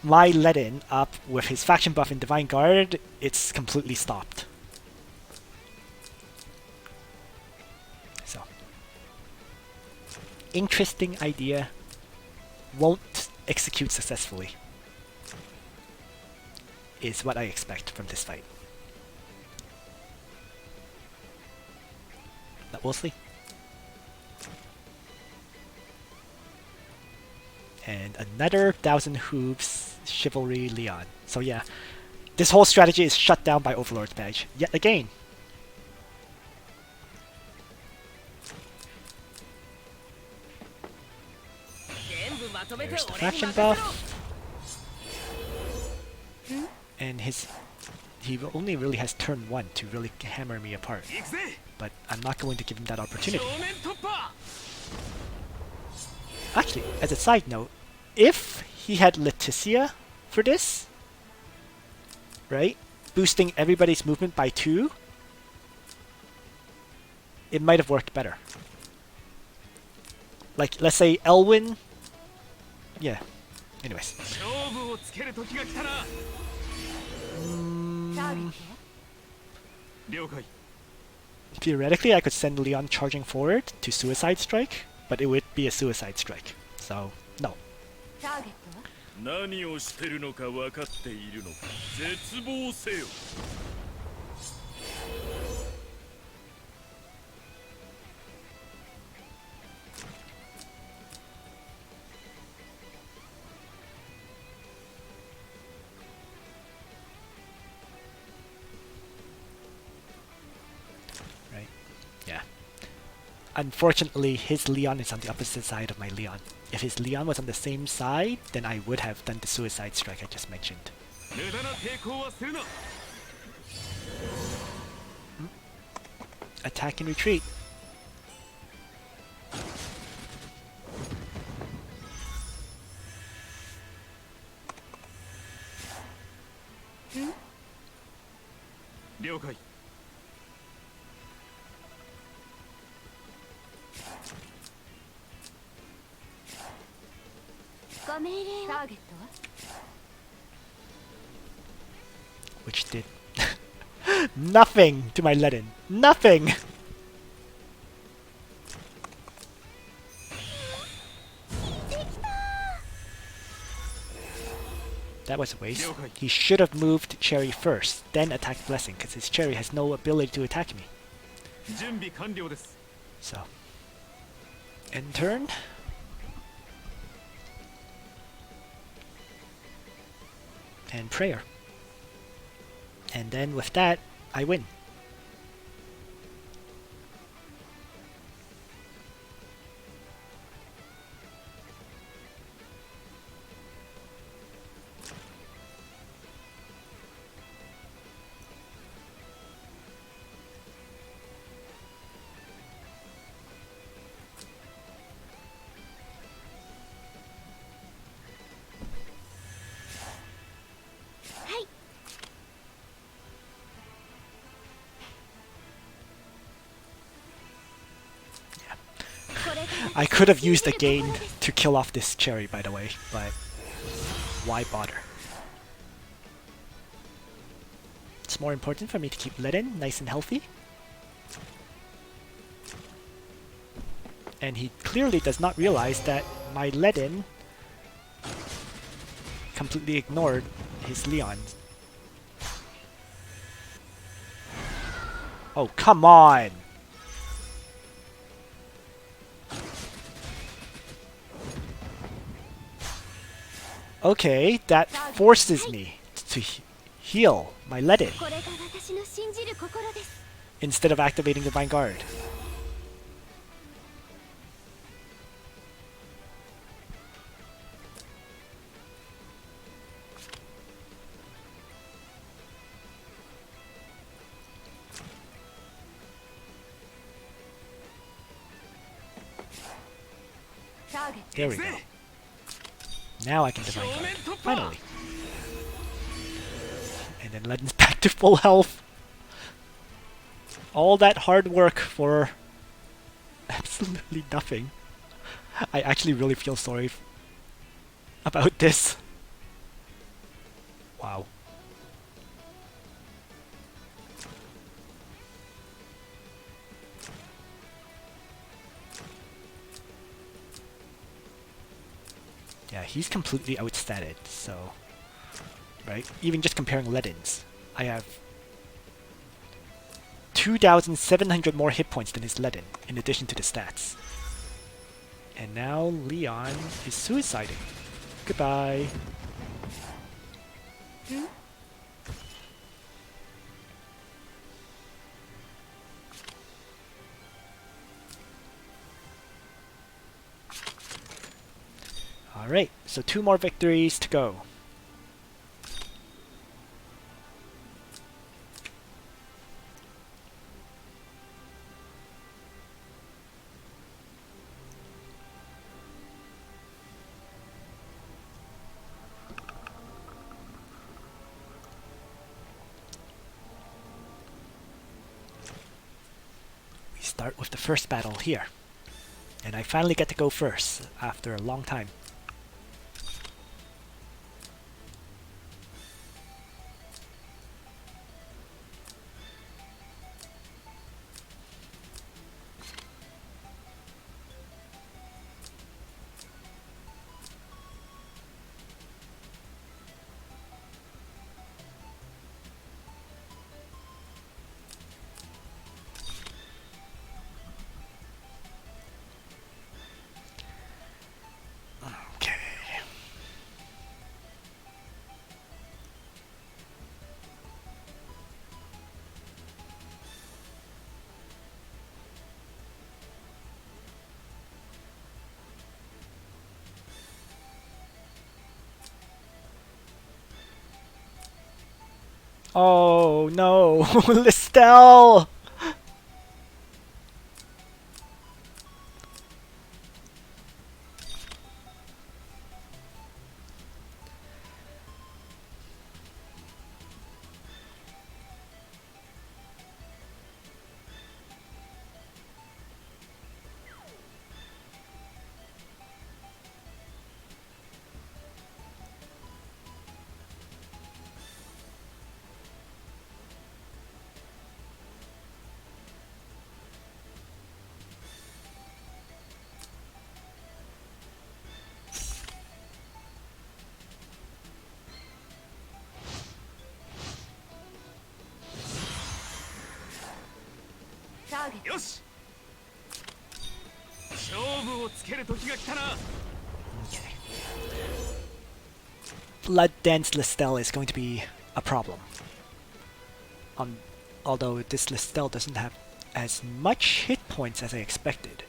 my Ledin up with his faction buff in Divine Guard, it's completely stopped. So, interesting idea, won't execute successfully, is what I expect from this fight. But we'll see. And another Thousand Hooves Chivalry Leon. So yeah, this whole strategy is shut down by Overlord's badge yet again. There's the faction buff. And he only really has turn 1 to really hammer me apart. But I'm not going to give him that opportunity. Actually, as a side note, if he had Leticia for this, right, boosting everybody's movement by 2, it might have worked better. Like, let's say Elwyn. Yeah. Anyways. Theoretically, I could send Leon charging forward to Suicide Strike, but it would be a Suicide Strike. So, no. 何をしてるのか分かっているのか絶望せよ Right. Yeah. Unfortunately, his Leon is on the opposite side of my Leon. If his Leon was on the same side, then I would have done the Suicide Strike I just mentioned. Attack and retreat. ご命令を。ターゲットは which did nothing to my Ledin. Nothing! That was a waste. He should have moved Cherie first, then attacked Blessing, because his Cherie has no ability to attack me. 準備完了です。 So, end turn. And prayer. And then with that, I win. I could have used the gain to kill off this Cherie, by the way, but why bother? It's more important for me to keep Ledin nice and healthy. And he clearly does not realize that my Ledin completely ignored his Leon. Oh, come on! Okay, that forces me to heal my Ledin これが私の信じる心です。 instead of activating Divine Guard. There we go. Now I can Divine Guard. Finally. And then Ledin's back to full health. All that hard work for absolutely nothing. I actually really feel sorry about this. Wow. Yeah, he's completely outstatted, so... Right? Even just comparing Ledin's, I have 2,700 more hit points than his Ledin, in addition to the stats. And now Leon is suiciding. Goodbye. Alright, so 2 more victories to go. We start with the first battle here. And I finally get to go first, after a long time. Oh no, Listel! ターゲットよし勝負をつける時が来たな Okay. Blood Dance Listel is going to be a problem. Although this Listel doesn't have as much hit points as I expected.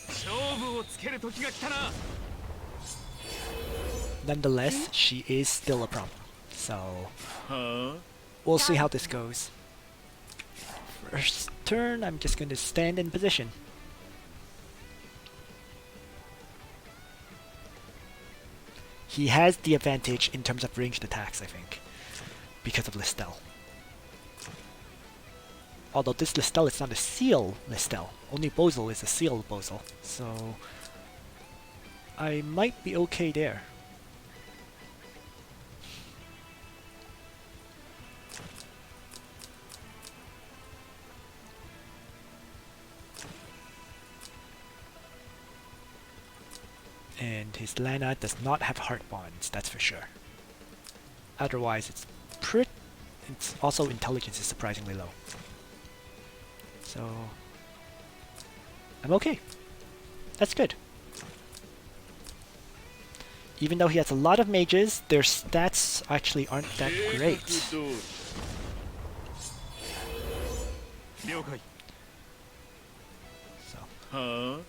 勝負をつける時が来たな Nonetheless, she is still a problem. So は we'll see how this goes. First turn, I'm just going to stand in position. He has the advantage in terms of ranged attacks, I think, because of Listel. Although this Listel is not a seal Listel, only Bozel is a seal Bozel, so I might be okay there. And his Lana does not have heart bonds, that's for sure. Otherwise, it's also intelligence is surprisingly low. So I'm okay. That's good. Even though he has a lot of mages, their stats actually aren't that great. 了解 So は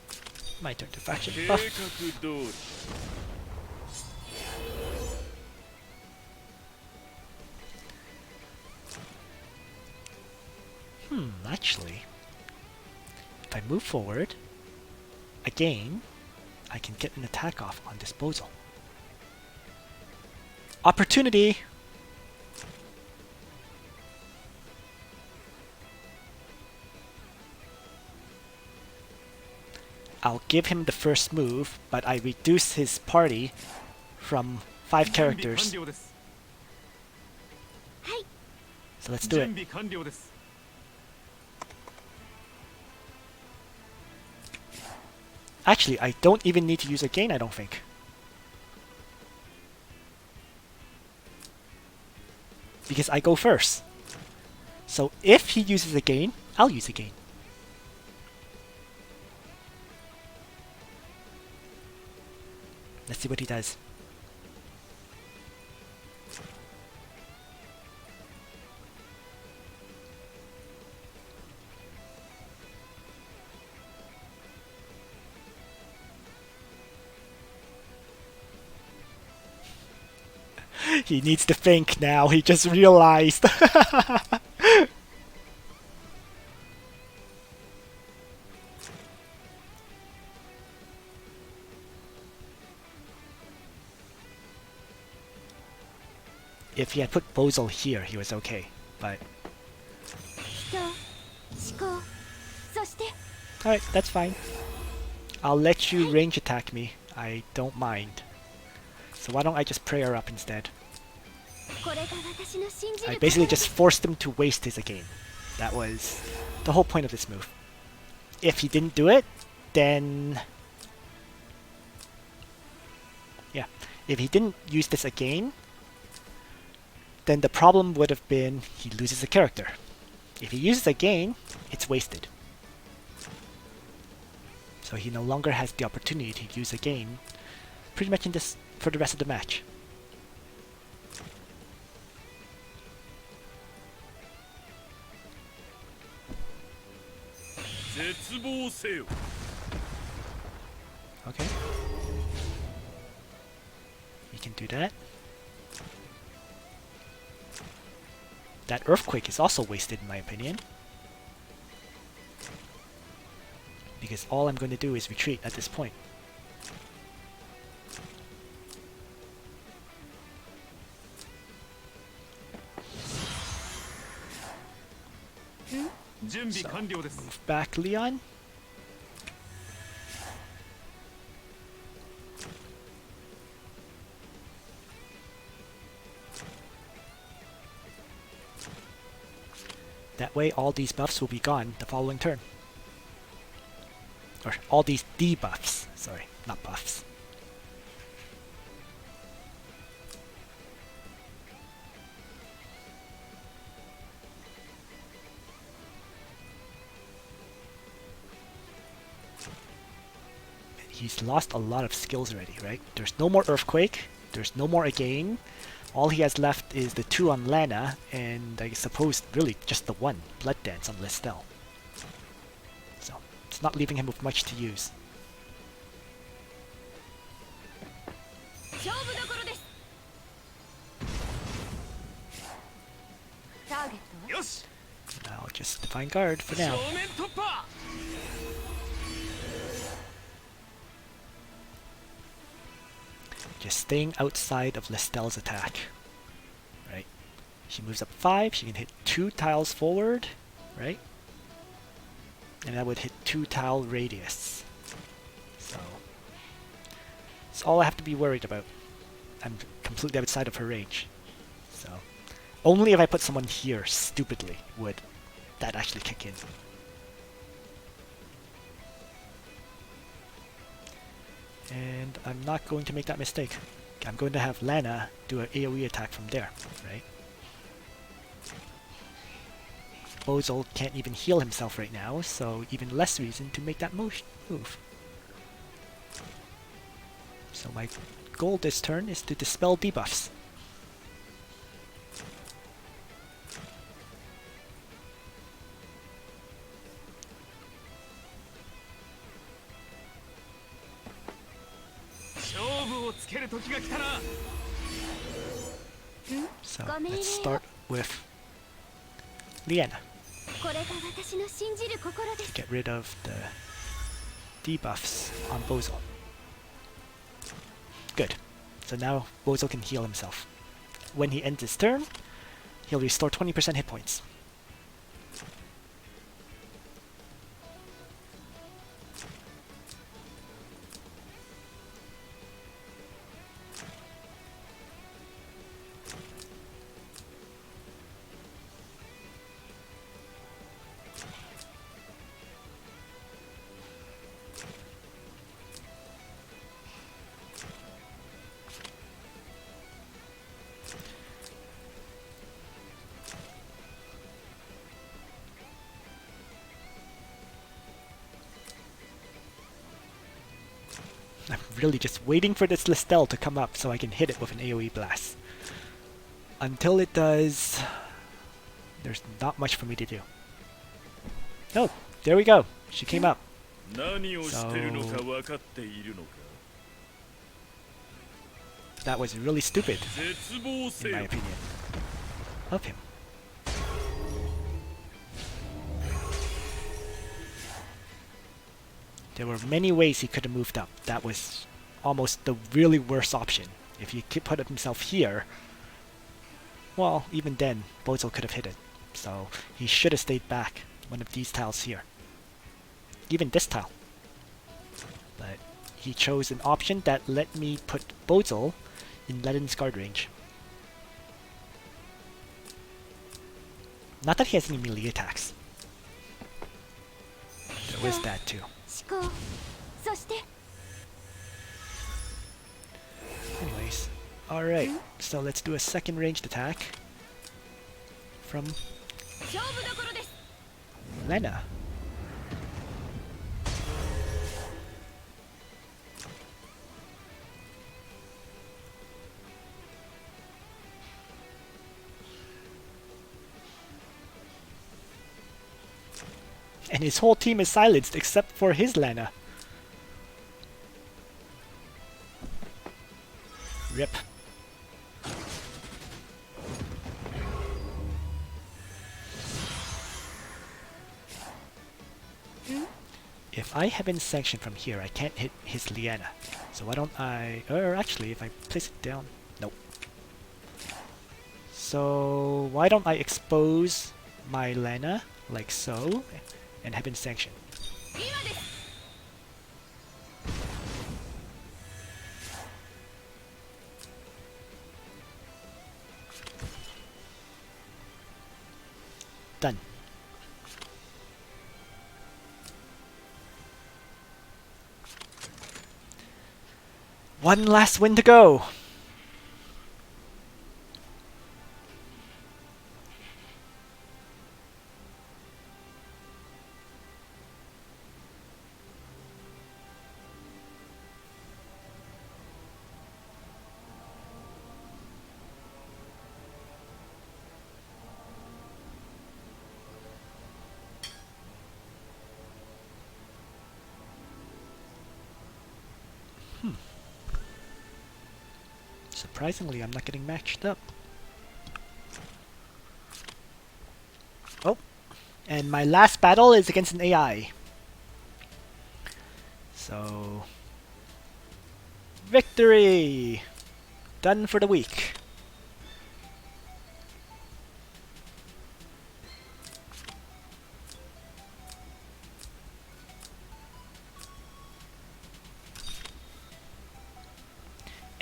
my turn to faction 計 buff. 画通り Actually, if I move forward, again, I can get an attack off on disposal. Opportunity! I'll give him the first move, but I reduce his party from 5 characters. 準備完了です So let's do it. 準備完了です Actually, I don't even need to use a gain, I don't think. Because I go first. So if he uses a gain, I'll use a gain. Let's see what he does. He needs to think now, he just realized. If he had put Bozel here, he was okay, but... 人思考そして Alright, that's fine. I'll let you range attack me. I don't mind. So why don't I just pray her up instead? これが私の信じ I る basically 心です just forced him to waste his gain. That was the whole point of this move. If he didn't do it, then... Yeah. If he didn't use this again, then the problem would have been he loses a character. If he uses again, it's wasted. So he no longer has the opportunity to use again pretty much in this for the rest of the match. 絶望せよ Okay. We can do that. That earthquake is also wasted in my opinion. Because all I'm going to do is retreat at this point. Hmm? 準備 So, 完了です move back, Leon. That way all these buffs will be gone the following turn. Or all these debuffs. Sorry, not buffs. he's lost a lot of skills already, right? There's no more Earthquake, there's no more Again. All he has left is the 2 on Lana, and I suppose really just the 1, Blood Dance on Listel. So, it's not leaving him with much to use. 勝負どころです。ターゲットはよし I'll just Divine Guard for now. 正面突破 Just staying outside of Listel's attack. Right? She moves up 5, she can hit 2 tiles forward, right? And that would hit 2 tile radius. So that's all I have to be worried about. I'm completely outside of her range. So only if I put someone here stupidly would that actually kick in. And I'm not going to make that mistake. I'm going to have Lana do an AoE attack from there, right? Bozol can't even heal himself right now, so even less reason to make that move. So my goal this turn is to dispel debuffs. So let's start with Liana. これが私の信じる心です。 Get rid of the debuffs on Bozol. Good. So now Bozol can heal himself. When he ends his turn, he'll restore 20% hit points. I'm really just waiting for this Listel to come up so I can hit it with an AoE blast. Until it does, there's not much for me to do. Oh, there we go. She came up. 何をしてるのか分かっているのか That was really stupid, 絶望せ in my よ opinion, of him. There were many ways he could have moved up. That was almost the really worst option. If he could put himself here, well, even then, Bozol could have hit it. So he should have stayed back one of these tiles here. Even this tile. But he chose an option that let me put Bozol in Leden's guard range. Not that he has any melee attacks. There is that too. 思考。そして Anyways, alright, so let's do a second ranged attack from 勝負どころです。 Lena. And his whole team is silenced except for his Lena. Rip. If I have been sanctioned from here, I can't hit his Liana. So why don't I... Or actually, if I place it down... Nope. So why don't I expose my Lena, like so, and have been sanctioned? 今です。 Done. One last win to go. Surprisingly, I'm not getting matched up. Oh, and my last battle is against an AI. So, victory! Done for the week.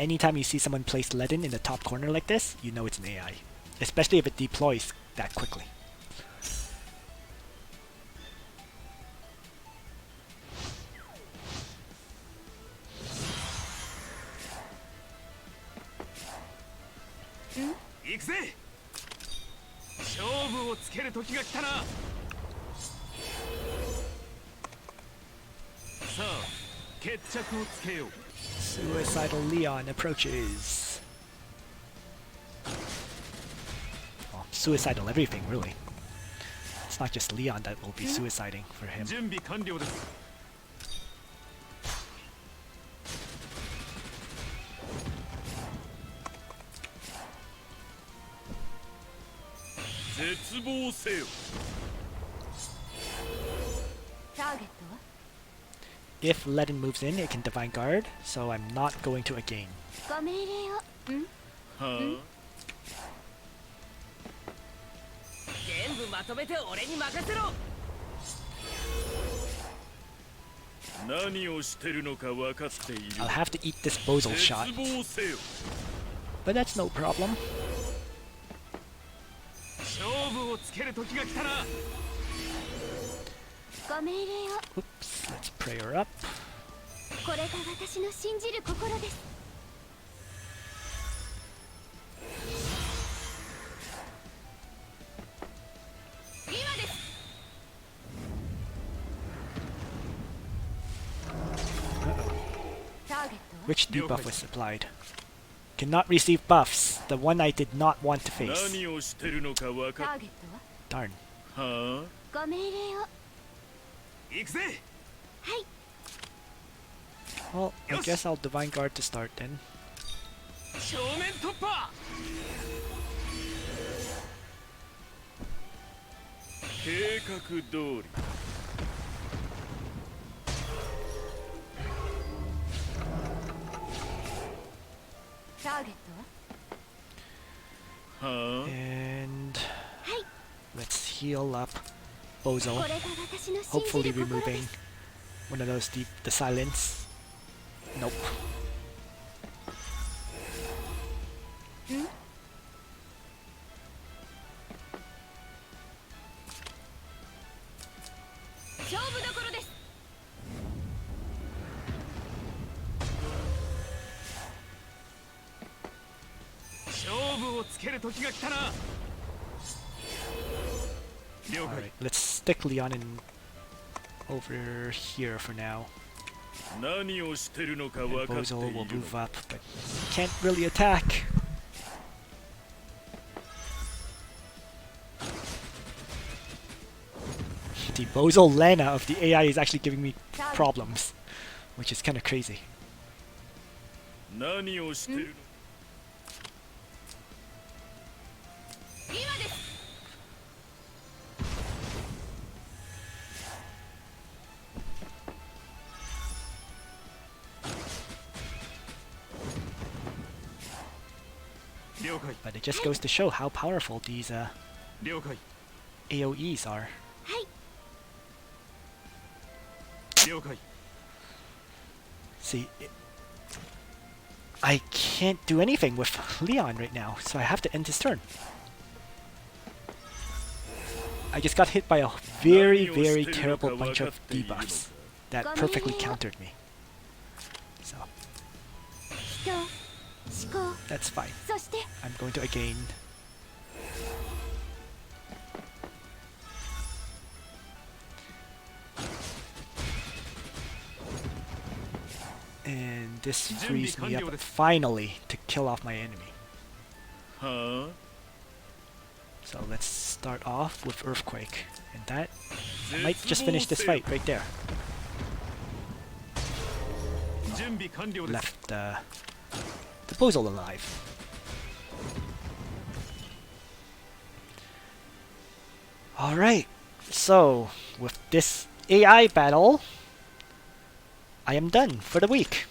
Anytime you see someone place Leaden in the top corner like this, you know it's an AI. Especially if it deploys that quickly. Hmm? 行くぜ。勝負をつける時が来たな。さあ、決着をつけよう。 Suicidal Leon approaches. Well, suicidal everything, really. It's not just Leon that will be suiciding for him. 準備完了です。絶望せよ。ターゲットは If Leaden moves in, it can Divine Guard, so I'm not going to again. ご命令を。んは全部まとめて俺に任せろ。あ、何をしてるのか分かっている。 I'll have to eat this Bozal 絶 shot, 望せよ。 but that's no problem. 勝負をつける時が来たな。ご命令を。 Oops, let's pray her up. これが私の信じる心です。今です。 ターゲットは Which debuff was applied? Cannot receive buffs, the one I did not want to face. 何をしてるのか分タかっーゲットは Darn. はご命令を。行くぜ。はい。 Well, I guess I'll Divine Guard to start then. 正面突破。計画通り。ターゲットはは And はい。 let's heal up Bozal, これが私の信じ hopefully る心で removing す。 one of those the silence. Nope. ん勝負どころです。勝負をつける時が来たな。了解。 Alright, let's stick Leon in over here for now. 何をしてるのか And 分かってい Bozal る will の move up, but can't really attack. The Bozal Lana of the AI is actually giving me problems, which is kind of crazy. 何をしてるの今です。了解。 But it just goes to show how powerful these 了解。 AoEs are. はい。了解。 See, I can't do anything with Leon right now, so I have to end his turn. I just got hit by a very, very terrible bunch of debuffs that perfectly countered me. So, 人、思考、 that's fine. そして I'm going to again. And this frees me up finally to kill off my enemy. は So let's start off with Earthquake. And that あ might just finish this fight right there. 準準備完了です。 left the Boozle alive. Alright, so with this AI battle, I am done for the week.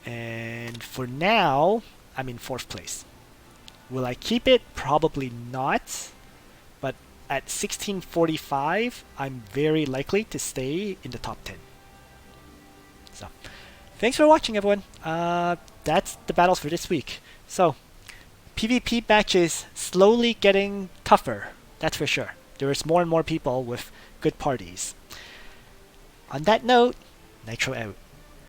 And for now, I'm in 4th place. Will I keep it? Probably not. But at 1645, I'm very likely to stay in the top 10. So, thanks for watching, everyone. That's the battles for this week. So, PvP matches slowly getting tougher. That's for sure. There is more and more people with good parties. On that note, Nitro out.